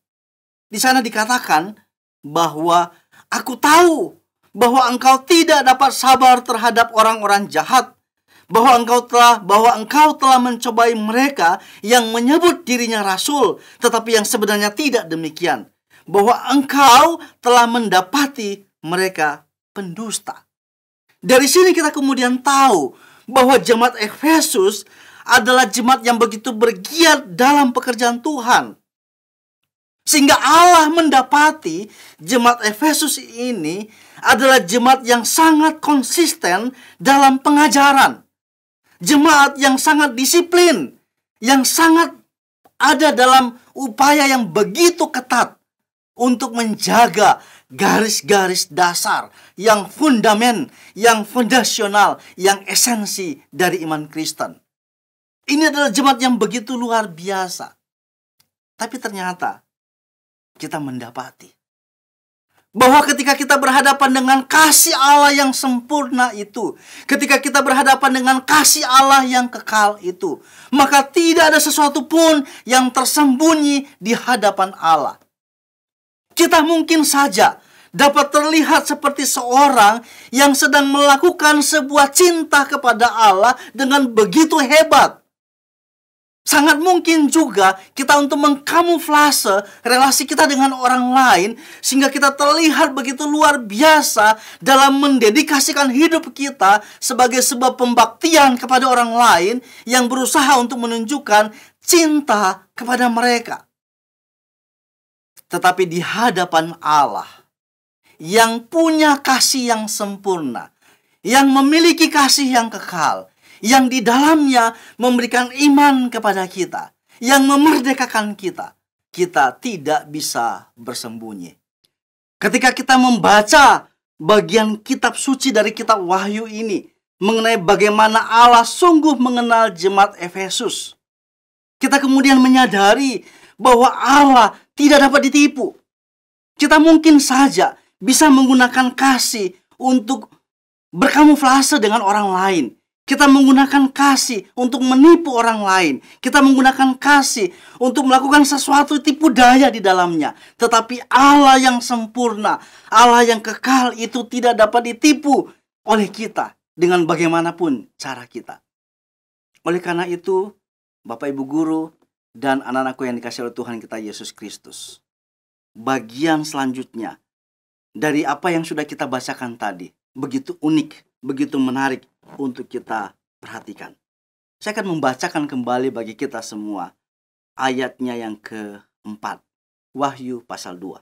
Di sana dikatakan bahwa aku tahu bahwa engkau tidak dapat sabar terhadap orang-orang jahat, bahwa engkau telah mencobai mereka yang menyebut dirinya rasul, tetapi yang sebenarnya tidak demikian, bahwa engkau telah mendapati mereka pendusta. Dari sini kita kemudian tahu bahwa jemaat Efesus adalah jemaat yang begitu bergiat dalam pekerjaan Tuhan. Sehingga Allah mendapati jemaat Efesus ini adalah jemaat yang sangat konsisten dalam pengajaran. Jemaat yang sangat disiplin, yang sangat ada dalam upaya yang begitu ketat untuk menjaga garis-garis dasar yang fundamen, yang fondasional, yang esensi dari iman Kristen. Ini adalah jemaat yang begitu luar biasa. Tapi ternyata kita mendapati bahwa ketika kita berhadapan dengan kasih Allah yang sempurna itu, ketika kita berhadapan dengan kasih Allah yang kekal itu, maka tidak ada sesuatu pun yang tersembunyi di hadapan Allah. Kita mungkin saja dapat terlihat seperti seorang yang sedang melakukan sebuah cinta kepada Allah dengan begitu hebat. Sangat mungkin juga kita untuk mengkamuflase relasi kita dengan orang lain, sehingga kita terlihat begitu luar biasa dalam mendedikasikan hidup kita sebagai sebuah pembaktian kepada orang lain yang berusaha untuk menunjukkan cinta kepada mereka. Tetapi di hadapan Allah yang punya kasih yang sempurna, yang memiliki kasih yang kekal, yang di dalamnya memberikan iman kepada kita, yang memerdekakan kita, kita tidak bisa bersembunyi. Ketika kita membaca bagian kitab suci dari kitab Wahyu ini mengenai bagaimana Allah sungguh mengenal jemaat Efesus, kita kemudian menyadari bahwa Allah tidak dapat ditipu. Kita mungkin saja bisa menggunakan kasih untuk berkamuflase dengan orang lain. Kita menggunakan kasih untuk menipu orang lain. Kita menggunakan kasih untuk melakukan sesuatu tipu daya di dalamnya. Tetapi Allah yang sempurna, Allah yang kekal itu tidak dapat ditipu oleh kita dengan bagaimanapun cara kita. Oleh karena itu, Bapak Ibu Guru dan anak-anakku yang dikasihi oleh Tuhan kita Yesus Kristus, bagian selanjutnya dari apa yang sudah kita bacakan tadi, begitu unik, begitu menarik untuk kita perhatikan. Saya akan membacakan kembali bagi kita semua ayatnya yang keempat, Wahyu pasal 2.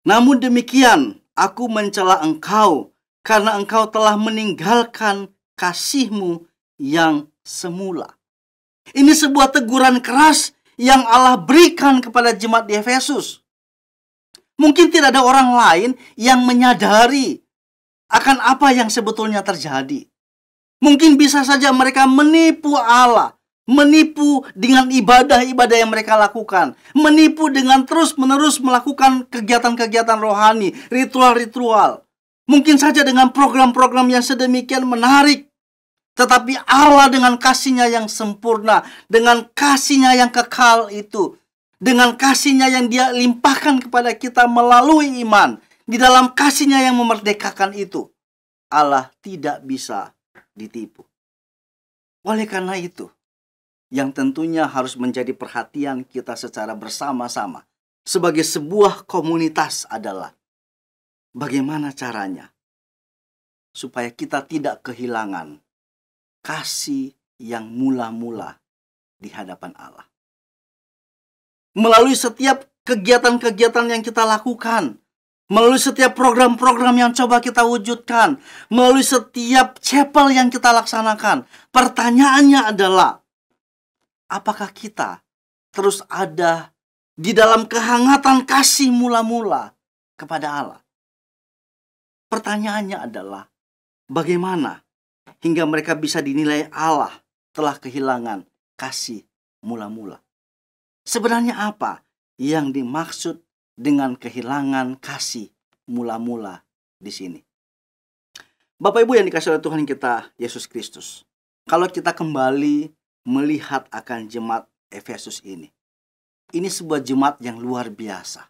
Namun demikian, aku mencela engkau karena engkau telah meninggalkan kasihmu yang semula. Ini sebuah teguran keras yang Allah berikan kepada jemaat di Efesus. Mungkin tidak ada orang lain yang menyadari akan apa yang sebetulnya terjadi. Mungkin bisa saja mereka menipu Allah, menipu dengan ibadah-ibadah yang mereka lakukan, menipu dengan terus-menerus melakukan kegiatan-kegiatan rohani, ritual-ritual. Mungkin saja dengan program-program yang sedemikian menarik. Tetapi Allah dengan kasih-Nya yang sempurna, dengan kasih-Nya yang kekal itu, dengan kasih-Nya yang Dia limpahkan kepada kita melalui iman, di dalam kasih-Nya yang memerdekakan itu, Allah tidak bisa ditipu. Oleh karena itu, yang tentunya harus menjadi perhatian kita secara bersama-sama sebagai sebuah komunitas adalah bagaimana caranya supaya kita tidak kehilangan kasih yang mula-mula di hadapan Allah. Melalui setiap kegiatan-kegiatan yang kita lakukan, melalui setiap program-program yang coba kita wujudkan, melalui setiap chapel yang kita laksanakan, pertanyaannya adalah, apakah kita terus ada di dalam kehangatan kasih mula-mula kepada Allah? Pertanyaannya adalah, bagaimana hingga mereka bisa dinilai Allah telah kehilangan kasih mula-mula? Sebenarnya apa yang dimaksud dengan kehilangan kasih mula-mula di sini? Bapak Ibu yang dikasihi oleh Tuhan kita Yesus Kristus, kalau kita kembali melihat akan jemaat Efesus ini sebuah jemaat yang luar biasa.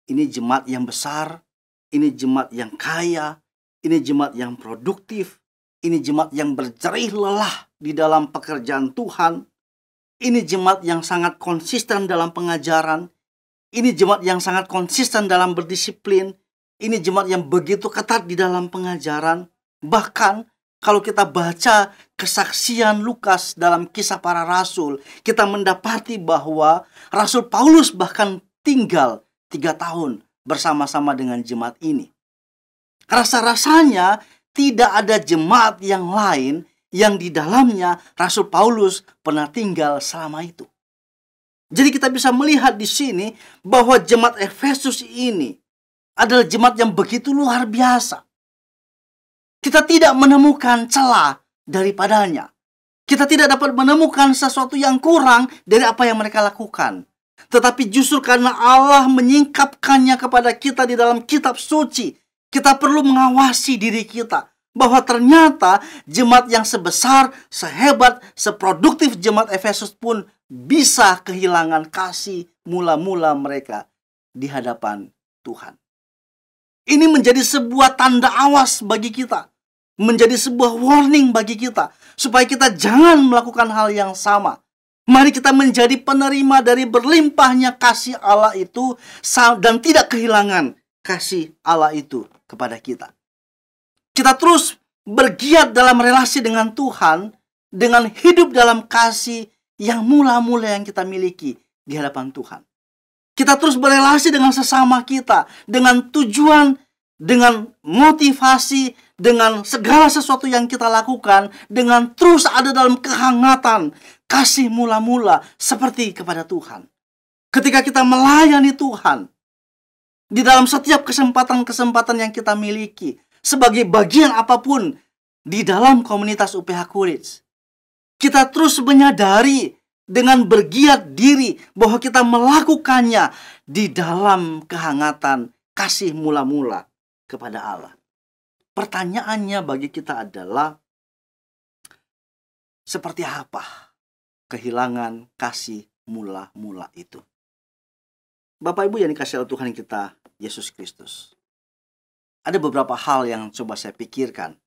Ini jemaat yang besar, ini jemaat yang kaya, ini jemaat yang produktif, ini jemaat yang berjerih lelah di dalam pekerjaan Tuhan. Ini jemaat yang sangat konsisten dalam pengajaran. Ini jemaat yang sangat konsisten dalam berdisiplin. Ini jemaat yang begitu ketat di dalam pengajaran. Bahkan kalau kita baca kesaksian Lukas dalam Kisah Para Rasul, kita mendapati bahwa Rasul Paulus bahkan tinggal 3 tahun bersama-sama dengan jemaat ini. Rasa-rasanya tidak ada jemaat yang lain yang di dalamnya Rasul Paulus pernah tinggal selama itu. Jadi kita bisa melihat di sini bahwa jemaat Efesus ini adalah jemaat yang begitu luar biasa. Kita tidak menemukan celah daripadanya. Kita tidak dapat menemukan sesuatu yang kurang dari apa yang mereka lakukan. Tetapi justru karena Allah menyingkapkannya kepada kita di dalam kitab suci, kita perlu mengawasi diri kita. Bahwa ternyata jemaat yang sebesar, sehebat, seproduktif jemaat Efesus pun bisa kehilangan kasih mula-mula mereka di hadapan Tuhan. Ini menjadi sebuah tanda awas bagi kita. Menjadi sebuah warning bagi kita. Supaya kita jangan melakukan hal yang sama. Mari kita menjadi penerima dari berlimpahnya kasih Allah itu dan tidak kehilangan kasih Allah itu kepada kita. Kita terus bergiat dalam relasi dengan Tuhan dengan hidup dalam kasih yang mula-mula yang kita miliki di hadapan Tuhan. Kita terus berelasi dengan sesama kita dengan tujuan, dengan motivasi, dengan segala sesuatu yang kita lakukan, dengan terus ada dalam kehangatan kasih mula-mula seperti kepada Tuhan. Ketika kita melayani Tuhan di dalam setiap kesempatan-kesempatan yang kita miliki, sebagai bagian apapun di dalam komunitas UPH College, kita terus menyadari dengan bergiat diri bahwa kita melakukannya di dalam kehangatan kasih mula-mula kepada Allah. Pertanyaannya bagi kita adalah, Seperti apa kehilangan kasih mula-mula itu? Bapak Ibu yang dikasihi oleh Tuhan kita Yesus Kristus, ada beberapa hal yang coba saya pikirkan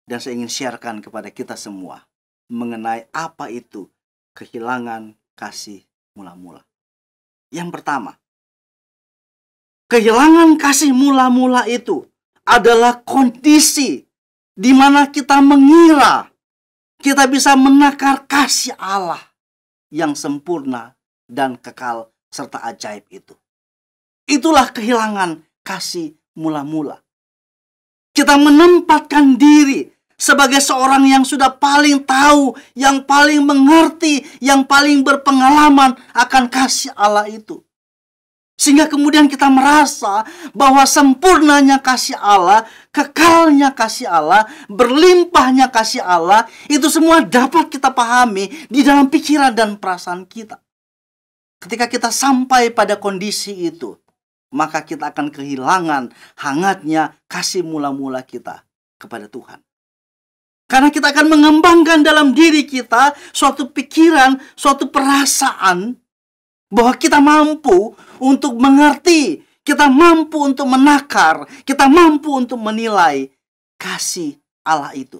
dan saya ingin sharekan kepada kita semua mengenai apa itu kehilangan kasih mula-mula. Yang pertama, kehilangan kasih mula-mula itu adalah kondisi di mana kita mengira kita bisa menakar kasih Allah yang sempurna dan kekal serta ajaib itu. Itulah kehilangan kasih mula-mula. Kita menempatkan diri sebagai seorang yang sudah paling tahu, yang paling mengerti, yang paling berpengalaman akan kasih Allah itu. Sehingga kemudian kita merasa bahwa sempurnanya kasih Allah, kekalnya kasih Allah, berlimpahnya kasih Allah, itu semua dapat kita pahami di dalam pikiran dan perasaan kita. Ketika kita sampai pada kondisi itu, maka kita akan kehilangan hangatnya kasih mula-mula kita kepada Tuhan. Karena kita akan mengembangkan dalam diri kita suatu pikiran, suatu perasaan bahwa kita mampu untuk mengerti, kita mampu untuk menakar, kita mampu untuk menilai kasih Allah itu.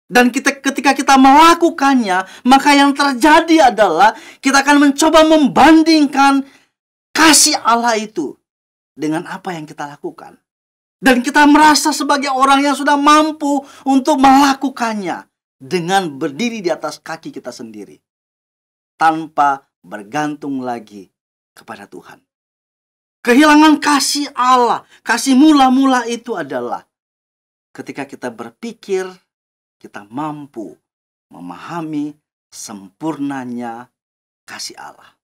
Dan ketika kita melakukannya, maka yang terjadi adalah kita akan mencoba membandingkan kasih Allah itu dengan apa yang kita lakukan. Dan kita merasa sebagai orang yang sudah mampu untuk melakukannya dengan berdiri di atas kaki kita sendiri, tanpa bergantung lagi kepada Tuhan. Kehilangan kasih Allah, kasih mula-mula itu adalah ketika kita berpikir kita mampu memahami sempurnanya kasih Allah.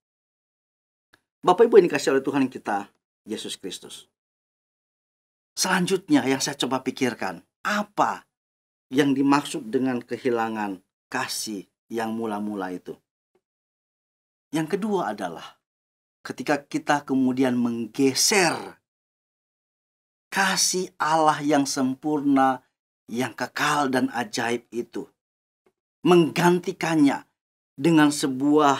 Bapak Ibu yang dikasihi oleh Tuhan kita Yesus Kristus. Selanjutnya yang saya coba pikirkan, apa yang dimaksud dengan kehilangan kasih yang mula-mula itu? Yang kedua adalah ketika kita kemudian menggeser kasih Allah yang sempurna, yang kekal dan ajaib itu, menggantikannya dengan sebuah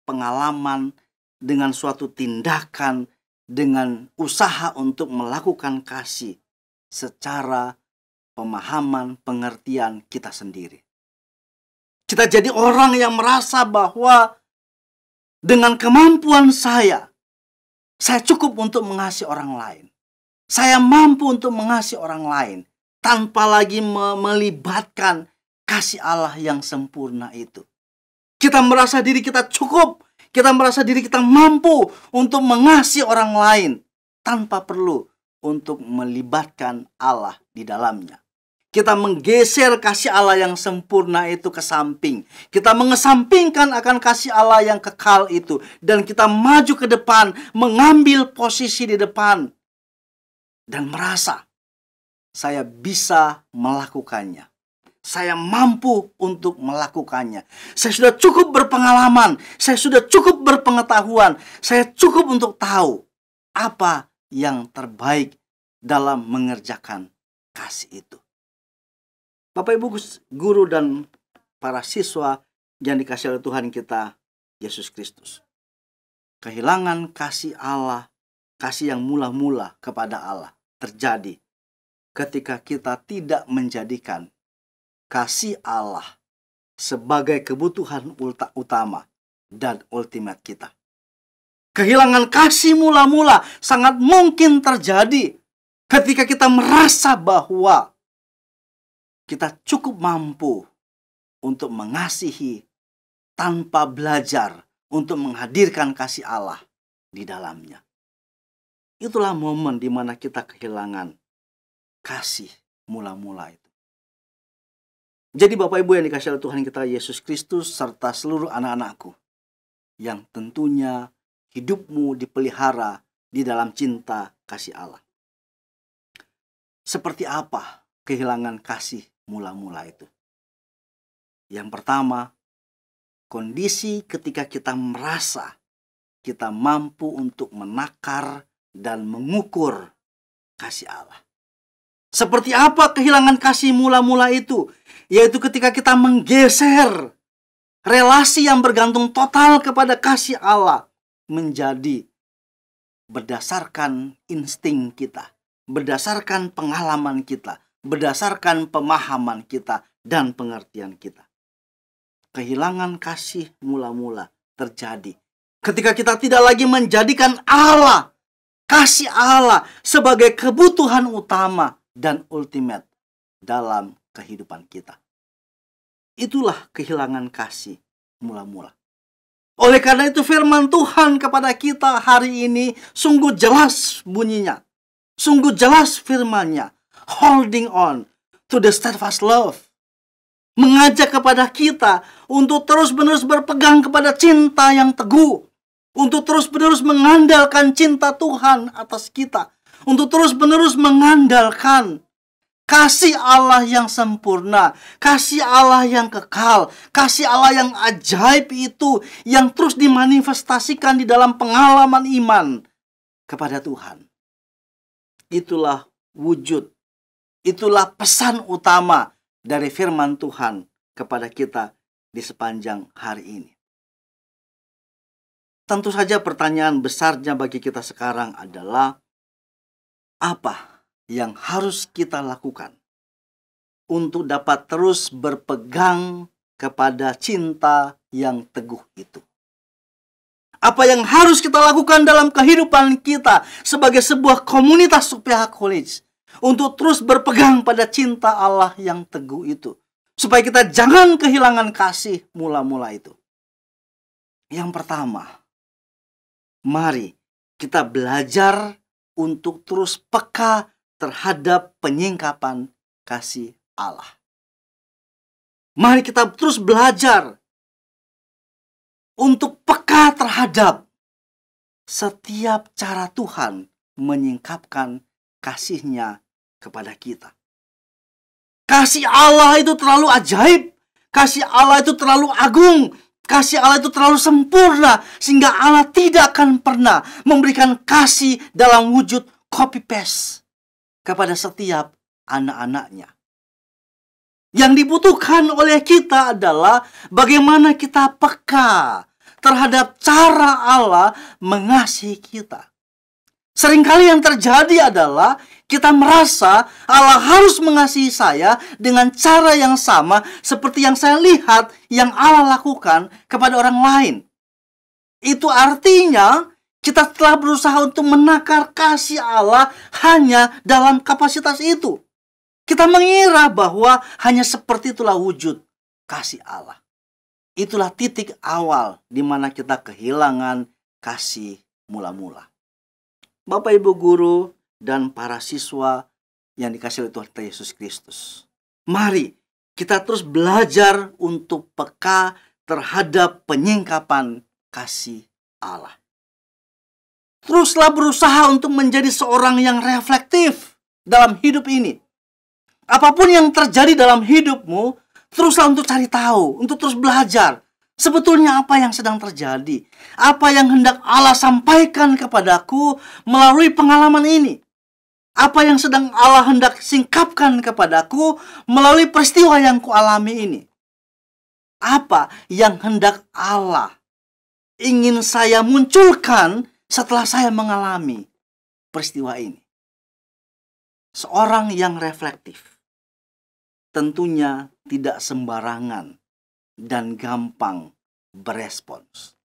pengalaman, dengan suatu tindakan, dengan usaha untuk melakukan kasih secara pemahaman, pengertian kita sendiri. Kita jadi orang yang merasa bahwa dengan kemampuan saya cukup untuk mengasihi orang lain. Saya mampu untuk mengasihi orang lain tanpa lagi melibatkan kasih Allah yang sempurna itu. Kita merasa diri kita cukup. Kita merasa diri kita mampu untuk mengasihi orang lain tanpa perlu untuk melibatkan Allah di dalamnya. Kita menggeser kasih Allah yang sempurna itu ke samping. Kita mengesampingkan akan kasih Allah yang kekal itu. Dan kita maju ke depan, mengambil posisi di depan. Dan merasa saya bisa melakukannya. Saya mampu untuk melakukannya. Saya sudah cukup berpengalaman. Saya sudah cukup berpengetahuan. Saya cukup untuk tahu apa yang terbaik dalam mengerjakan kasih itu. Bapak Ibu guru dan para siswa yang dikasihi oleh Tuhan kita Yesus Kristus. Kehilangan kasih Allah, kasih yang mula-mula kepada Allah terjadi ketika kita tidak menjadikan kasih Allah sebagai kebutuhan utama dan ultimate kita. Kehilangan kasih mula-mula sangat mungkin terjadi ketika kita merasa bahwa kita cukup mampu untuk mengasihi tanpa belajar untuk menghadirkan kasih Allah di dalamnya. Itulah momen di mana kita kehilangan kasih mula-mula itu. Jadi Bapak Ibu yang dikasihi oleh Tuhan kita Yesus Kristus serta seluruh anak-anakku, yang tentunya hidupmu dipelihara di dalam cinta kasih Allah. Seperti apa kehilangan kasih mula-mula itu? Yang pertama, kondisi ketika kita merasa kita mampu untuk menakar dan mengukur kasih Allah. Seperti apa kehilangan kasih mula-mula itu? Yaitu ketika kita menggeser relasi yang bergantung total kepada kasih Allah menjadi berdasarkan insting kita, berdasarkan pengalaman kita, berdasarkan pemahaman kita dan pengertian kita. Kehilangan kasih mula-mula terjadi ketika kita tidak lagi menjadikan Allah, kasih Allah sebagai kebutuhan utama dan ultimate dalam kehidupan kita. Itulah kehilangan kasih mula-mula. Oleh karena itu firman Tuhan kepada kita hari ini sungguh jelas bunyinya. Sungguh jelas firman-Nya. Holding on to the steadfast love. Mengajak kepada kita untuk terus-menerus berpegang kepada cinta yang teguh. Untuk terus-menerus mengandalkan cinta Tuhan atas kita. Untuk terus-menerus mengandalkan kasih Allah yang sempurna, kasih Allah yang kekal, kasih Allah yang ajaib itu yang terus dimanifestasikan di dalam pengalaman iman kepada Tuhan. Itulah wujud, itulah pesan utama dari firman Tuhan kepada kita di sepanjang hari ini. Tentu saja pertanyaan besarnya bagi kita sekarang adalah, apa yang harus kita lakukan untuk dapat terus berpegang kepada cinta yang teguh itu? Apa yang harus kita lakukan dalam kehidupan kita sebagai sebuah komunitas UPH College untuk terus berpegang pada cinta Allah yang teguh itu, supaya kita jangan kehilangan kasih mula-mula itu? Yang pertama, mari kita belajar untuk terus peka terhadap penyingkapan kasih Allah. Mari kita terus belajar untuk peka terhadap setiap cara Tuhan menyingkapkan kasih-Nya kepada kita. Kasih Allah itu terlalu ajaib. Kasih Allah itu terlalu agung. Kasih Allah itu terlalu sempurna sehingga Allah tidak akan pernah memberikan kasih dalam wujud copy paste kepada setiap anak-anaknya. Yang dibutuhkan oleh kita adalah bagaimana kita peka terhadap cara Allah mengasihi kita. Seringkali yang terjadi adalah kita merasa Allah harus mengasihi saya dengan cara yang sama seperti yang saya lihat yang Allah lakukan kepada orang lain. Itu artinya kita telah berusaha untuk menakar kasih Allah hanya dalam kapasitas itu. Kita mengira bahwa hanya seperti itulah wujud kasih Allah. Itulah titik awal di mana kita kehilangan kasih mula-mula. Bapak, Ibu guru, dan para siswa yang dikasihi oleh Tuhan kita Yesus Kristus, mari kita terus belajar untuk peka terhadap penyingkapan kasih Allah. Teruslah berusaha untuk menjadi seorang yang reflektif dalam hidup ini. Apapun yang terjadi dalam hidupmu, teruslah untuk cari tahu, untuk terus belajar. Sebetulnya apa yang sedang terjadi? Apa yang hendak Allah sampaikan kepadaku melalui pengalaman ini? Apa yang sedang Allah hendak singkapkan kepadaku melalui peristiwa yang kualami ini? Apa yang hendak Allah ingin saya munculkan setelah saya mengalami peristiwa ini? Seorang yang reflektif tentunya tidak sembarangan dan gampang berespons.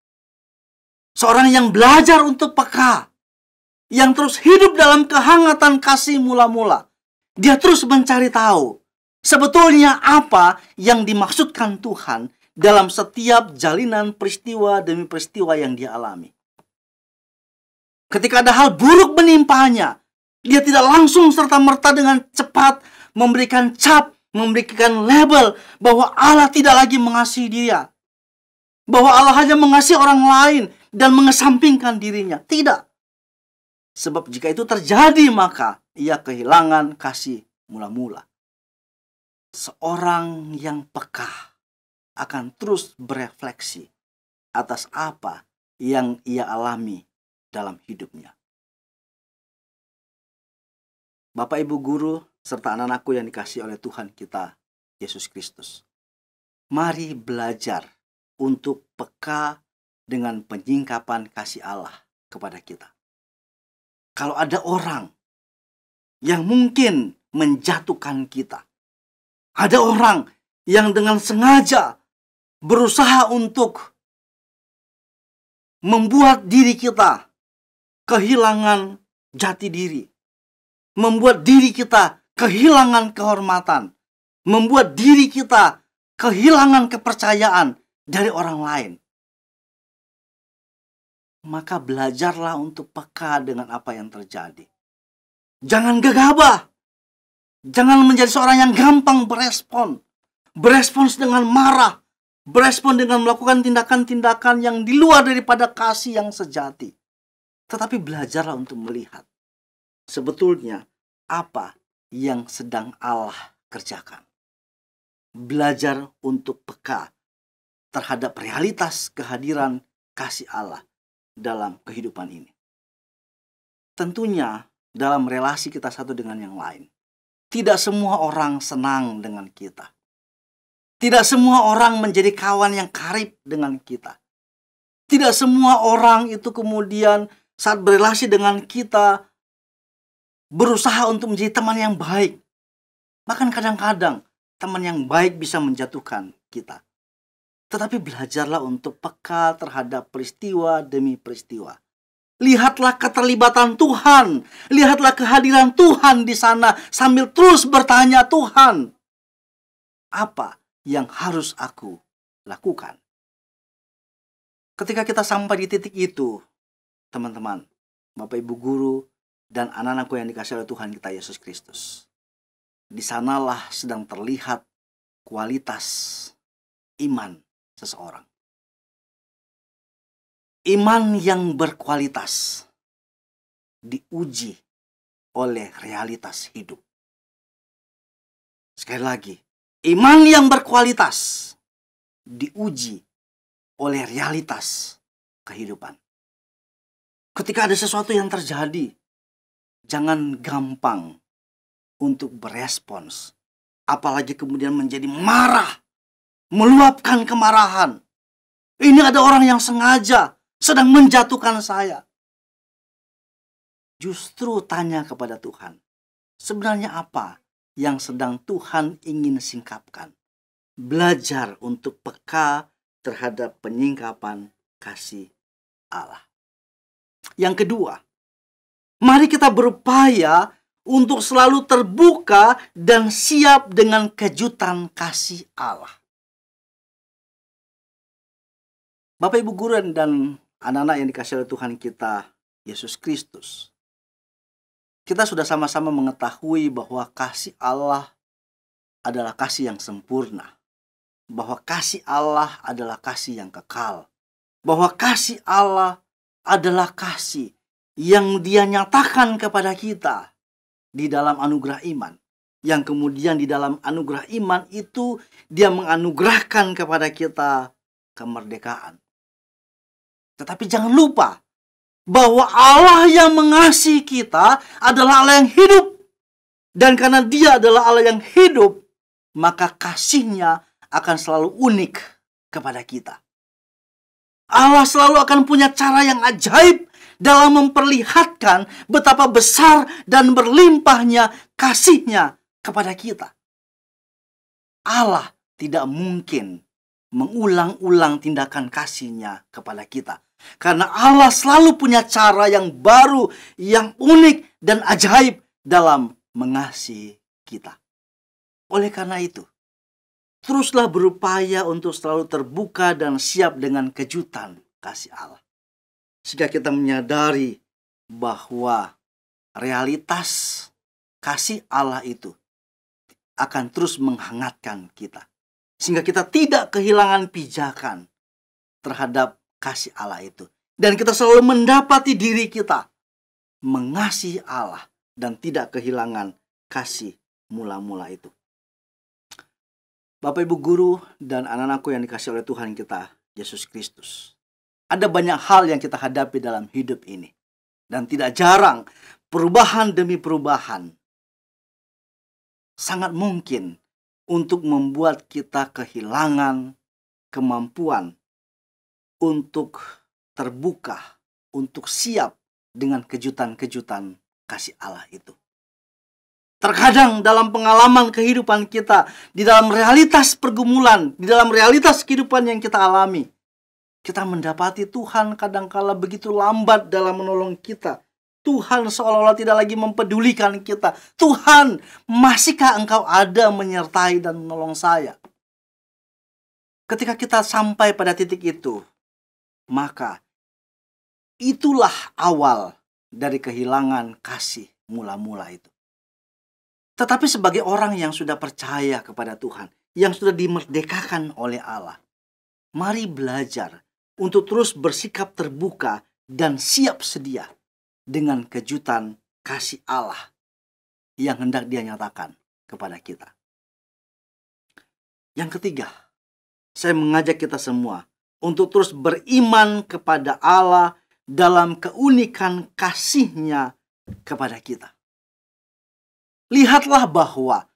Seorang yang belajar untuk peka, yang terus hidup dalam kehangatan kasih mula-mula. Dia terus mencari tahu sebetulnya apa yang dimaksudkan Tuhan dalam setiap jalinan peristiwa demi peristiwa yang dia alami. Ketika ada hal buruk menimpanya, dia tidak langsung serta-merta dengan cepat memberikan cap, memberikan label bahwa Allah tidak lagi mengasihi dia. Bahwa Allah hanya mengasihi orang lain dan mengesampingkan dirinya. Tidak. Sebab jika itu terjadi, maka ia kehilangan kasih mula-mula. Seorang yang peka akan terus berefleksi atas apa yang ia alami dalam hidupnya. Bapak, Ibu guru, serta anak-anakku yang dikasihi oleh Tuhan kita Yesus Kristus, mari belajar untuk peka dengan penyingkapan kasih Allah kepada kita. Kalau ada orang yang mungkin menjatuhkan kita, ada orang yang dengan sengaja berusaha untuk membuat diri kita kehilangan jati diri, membuat diri kita kehilangan kehormatan, membuat diri kita kehilangan kepercayaan dari orang lain. Maka belajarlah untuk peka dengan apa yang terjadi. Jangan gegabah. Jangan menjadi seorang yang gampang berespon. Berespons dengan marah. Berespon dengan melakukan tindakan-tindakan yang di luar daripada kasih yang sejati. Tetapi belajarlah untuk melihat sebetulnya apa yang sedang Allah kerjakan. Belajar untuk peka terhadap realitas kehadiran kasih Allah dalam kehidupan ini. Tentunya dalam relasi kita satu dengan yang lain, tidak semua orang senang dengan kita. Tidak semua orang menjadi kawan yang karib dengan kita. Tidak semua orang itu kemudian saat berelasi dengan kita berusaha untuk menjadi teman yang baik. Bahkan kadang-kadang teman yang baik bisa menjatuhkan kita. Tetapi belajarlah untuk peka terhadap peristiwa demi peristiwa. Lihatlah keterlibatan Tuhan. Lihatlah kehadiran Tuhan di sana sambil terus bertanya, Tuhan, apa yang harus aku lakukan? Ketika kita sampai di titik itu, teman-teman, Bapak Ibu Guru, dan anak-anakku yang dikasihi oleh Tuhan kita Yesus Kristus, di sanalah sedang terlihat kualitas iman seseorang. Iman yang berkualitas diuji oleh realitas hidup. Sekali lagi, iman yang berkualitas diuji oleh realitas kehidupan. Ketika ada sesuatu yang terjadi, jangan gampang untuk berespons, apalagi kemudian menjadi marah, meluapkan kemarahan. Ini ada orang yang sengaja sedang menjatuhkan saya. Justru tanya kepada Tuhan, sebenarnya apa yang sedang Tuhan ingin singkapkan? Belajar untuk peka terhadap penyingkapan kasih Allah. Yang kedua, mari kita berupaya untuk selalu terbuka dan siap dengan kejutan kasih Allah. Bapak Ibu Guru dan anak-anak yang dikasihi oleh Tuhan kita Yesus Kristus, kita sudah sama-sama mengetahui bahwa kasih Allah adalah kasih yang sempurna, bahwa kasih Allah adalah kasih yang kekal, bahwa kasih Allah adalah kasih yang Dia nyatakan kepada kita di dalam anugerah iman, yang kemudian di dalam anugerah iman itu Dia menganugerahkan kepada kita kemerdekaan. Tetapi jangan lupa bahwa Allah yang mengasihi kita adalah Allah yang hidup. Dan karena Dia adalah Allah yang hidup, maka kasih-Nya akan selalu unik kepada kita. Allah selalu akan punya cara yang ajaib dalam memperlihatkan betapa besar dan berlimpahnya kasih-Nya kepada kita. Allah tidak mungkin mengulang-ulang tindakan kasih-Nya kepada kita. Karena Allah selalu punya cara yang baru, yang unik dan ajaib dalam mengasihi kita. Oleh karena itu, teruslah berupaya untuk selalu terbuka dan siap dengan kejutan kasih Allah. Sehingga kita menyadari bahwa realitas kasih Allah itu akan terus menghangatkan kita. Sehingga kita tidak kehilangan pijakan terhadap kasih Allah itu. Dan kita selalu mendapati diri kita mengasihi Allah dan tidak kehilangan kasih mula-mula itu. Bapak Ibu Guru dan anak-anakku yang dikasihi oleh Tuhan kita Yesus Kristus, ada banyak hal yang kita hadapi dalam hidup ini. Dan tidak jarang perubahan demi perubahan sangat mungkin untuk membuat kita kehilangan kemampuan untuk terbuka, untuk siap dengan kejutan-kejutan kasih Allah itu. Terkadang dalam pengalaman kehidupan kita, di dalam realitas pergumulan, di dalam realitas kehidupan yang kita alami, kita mendapati Tuhan kadangkala begitu lambat dalam menolong kita. Tuhan seolah-olah tidak lagi mempedulikan kita. Tuhan, masihkah Engkau ada menyertai dan menolong saya? Ketika kita sampai pada titik itu, maka itulah awal dari kehilangan kasih mula-mula itu. Tetapi sebagai orang yang sudah percaya kepada Tuhan, yang sudah dimerdekakan oleh Allah, mari belajar untuk terus bersikap terbuka dan siap sedia dengan kejutan kasih Allah yang hendak Dia nyatakan kepada kita. Yang ketiga, saya mengajak kita semua untuk terus beriman kepada Allah dalam keunikan kasih-Nya kepada kita. Lihatlah bahwa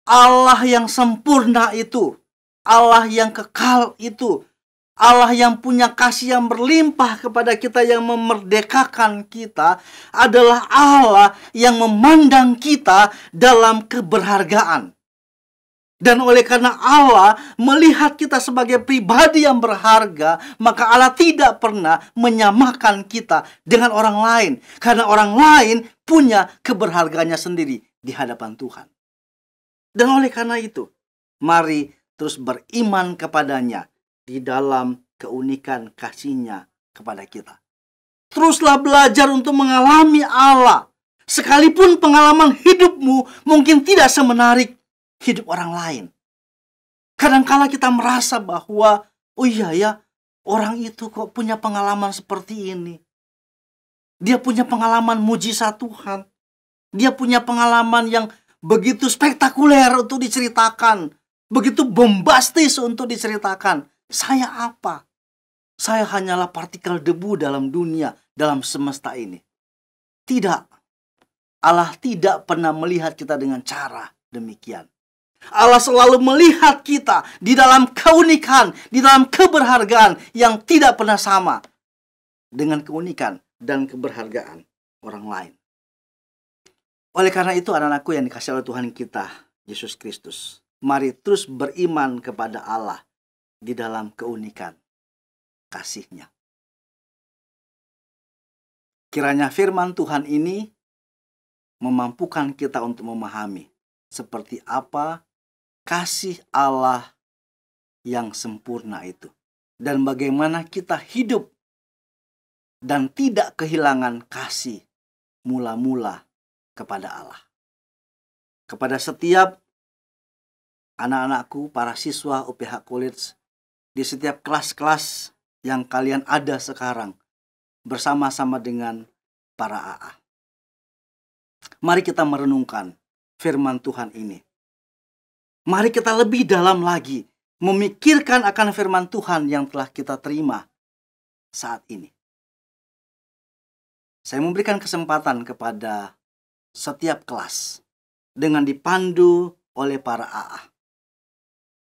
Allah yang sempurna itu, Allah yang kekal itu, Allah yang punya kasih yang berlimpah kepada kita, yang memerdekakan kita, adalah Allah yang memandang kita dalam keberhargaan. Dan oleh karena Allah melihat kita sebagai pribadi yang berharga, maka Allah tidak pernah menyamakan kita dengan orang lain. Karena orang lain punya keberhargaannya sendiri di hadapan Tuhan. Dan oleh karena itu, mari terus beriman kepadanya di dalam keunikan kasih-Nya kepada kita. Teruslah belajar untuk mengalami Allah. Sekalipun pengalaman hidupmu mungkin tidak semenarik hidup orang lain. Kadangkala kita merasa bahwa, oh iya ya, orang itu kok punya pengalaman seperti ini. Dia punya pengalaman mujizat Tuhan. Dia punya pengalaman yang begitu spektakuler untuk diceritakan. Begitu bombastis untuk diceritakan. Saya apa? Saya hanyalah partikel debu dalam dunia, dalam semesta ini. Tidak. Allah tidak pernah melihat kita dengan cara demikian. Allah selalu melihat kita di dalam keunikan, di dalam keberhargaan yang tidak pernah sama dengan keunikan dan keberhargaan orang lain. Oleh karena itu, anak-anakku yang dikasihi oleh Tuhan kita, Yesus Kristus, mari terus beriman kepada Allah di dalam keunikan kasih-Nya. Kiranya firman Tuhan ini memampukan kita untuk memahami seperti apa kasih Allah yang sempurna itu. Dan bagaimana kita hidup dan tidak kehilangan kasih mula-mula kepada Allah. Kepada setiap anak-anakku, para siswa UPH College, di setiap kelas-kelas yang kalian ada sekarang, bersama-sama dengan para AA. Mari kita merenungkan firman Tuhan ini. Mari kita lebih dalam lagi memikirkan akan firman Tuhan yang telah kita terima saat ini. Saya memberikan kesempatan kepada setiap kelas dengan dipandu oleh para AA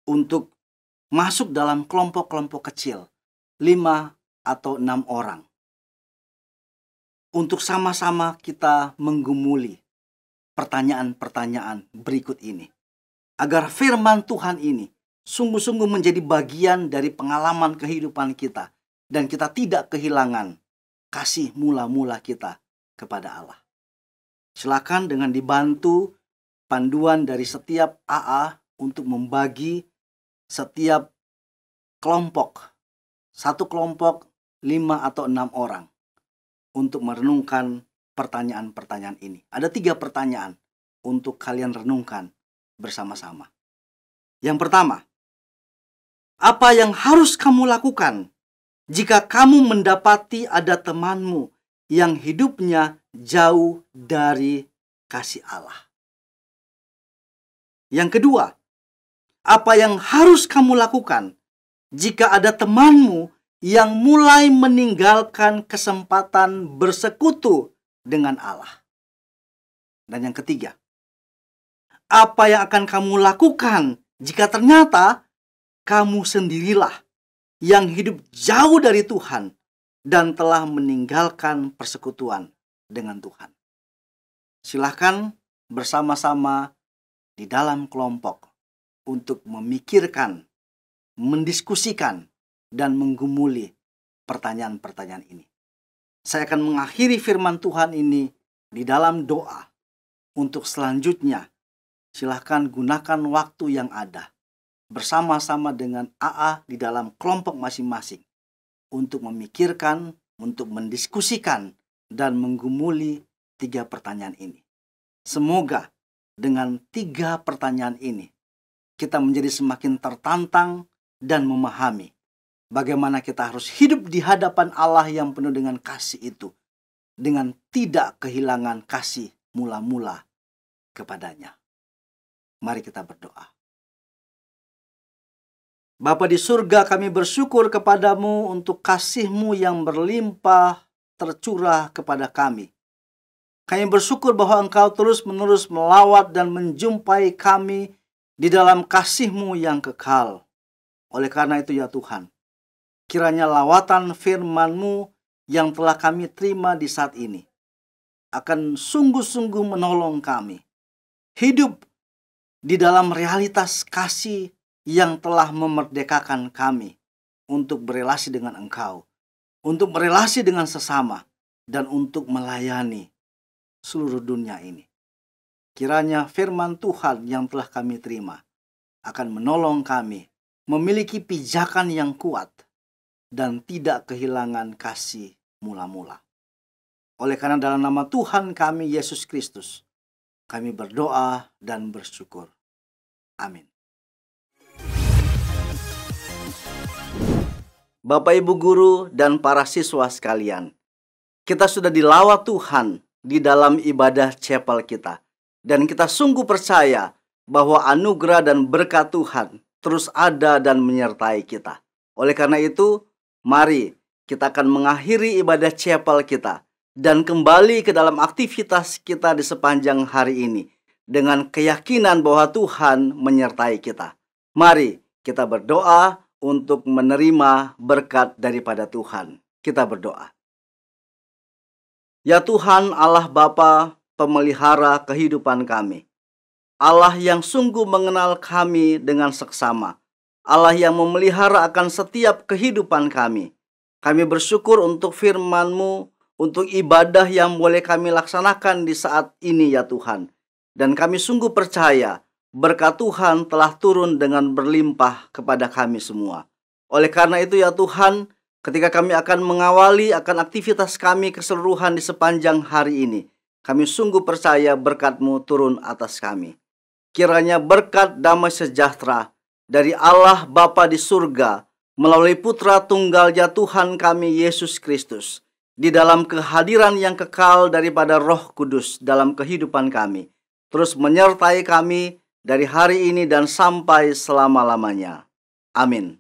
untuk masuk dalam kelompok-kelompok kecil, 5 atau 6 orang. Untuk sama-sama kita menggumuli pertanyaan-pertanyaan berikut ini. Agar firman Tuhan ini sungguh-sungguh menjadi bagian dari pengalaman kehidupan kita. Dan kita tidak kehilangan kasih mula-mula kita kepada Allah. Silakan dengan dibantu panduan dari setiap AA untuk membagi setiap kelompok, satu kelompok 5 atau 6 orang untuk merenungkan pertanyaan-pertanyaan ini. Ada 3 pertanyaan untuk kalian renungkan bersama-sama. Yang pertama, apa yang harus kamu lakukan jika kamu mendapati ada temanmu yang hidupnya jauh dari kasih Allah? Yang kedua, apa yang harus kamu lakukan jika ada temanmu yang mulai meninggalkan kesempatan bersekutu dengan Allah? Dan yang ketiga, apa yang akan kamu lakukan jika ternyata kamu sendirilah yang hidup jauh dari Tuhan dan telah meninggalkan persekutuan dengan Tuhan. Silahkan bersama-sama di dalam kelompok untuk memikirkan, mendiskusikan, dan menggumuli pertanyaan-pertanyaan ini. Saya akan mengakhiri firman Tuhan ini di dalam doa. Untuk selanjutnya, silahkan gunakan waktu yang ada bersama-sama dengan AA di dalam kelompok masing-masing untuk memikirkan, untuk mendiskusikan, dan menggumuli 3 pertanyaan ini. Semoga dengan 3 pertanyaan ini, kita menjadi semakin tertantang dan memahami bagaimana kita harus hidup di hadapan Allah yang penuh dengan kasih itu, dengan tidak kehilangan kasih mula-mula kepadanya. Mari kita berdoa. Bapa di surga, kami bersyukur kepadamu untuk kasih-Mu yang berlimpah tercurah kepada kami. Kami bersyukur bahwa Engkau terus-menerus melawat dan menjumpai kami di dalam kasih-Mu yang kekal. Oleh karena itu ya Tuhan, kiranya lawatan firman-Mu yang telah kami terima di saat ini akan sungguh-sungguh menolong kami hidup di dalam realitas kasih yang telah memerdekakan kami untuk berelasi dengan Engkau, untuk berelasi dengan sesama, dan untuk melayani seluruh dunia ini. Kiranya firman Tuhan yang telah kami terima akan menolong kami memiliki pijakan yang kuat dan tidak kehilangan kasih mula-mula. Oleh karena dalam nama Tuhan kami Yesus Kristus, kami berdoa dan bersyukur. Amin. Bapak, Ibu guru, dan para siswa sekalian, kita sudah dilawat Tuhan di dalam ibadah chapel kita. Dan kita sungguh percaya bahwa anugerah dan berkat Tuhan terus ada dan menyertai kita. Oleh karena itu, mari kita akan mengakhiri ibadah chapel kita dan kembali ke dalam aktivitas kita di sepanjang hari ini dengan keyakinan bahwa Tuhan menyertai kita. Mari kita berdoa untuk menerima berkat daripada Tuhan. Kita berdoa. Ya Tuhan Allah Bapa, pemelihara kehidupan kami. Allah yang sungguh mengenal kami dengan seksama. Allah yang memelihara akan setiap kehidupan kami. Kami bersyukur untuk firman-Mu, untuk ibadah yang boleh kami laksanakan di saat ini ya Tuhan. Dan kami sungguh percaya berkat Tuhan telah turun dengan berlimpah kepada kami semua. Oleh karena itu ya Tuhan, ketika kami akan mengawali akan aktivitas kami keseluruhan di sepanjang hari ini, kami sungguh percaya berkat-Mu turun atas kami. Kiranya berkat damai sejahtera dari Allah Bapa di surga melalui Putra Tunggalnya Tuhan kami Yesus Kristus di dalam kehadiran yang kekal daripada Roh Kudus dalam kehidupan kami, terus menyertai kami dari hari ini dan sampai selama-lamanya. Amin.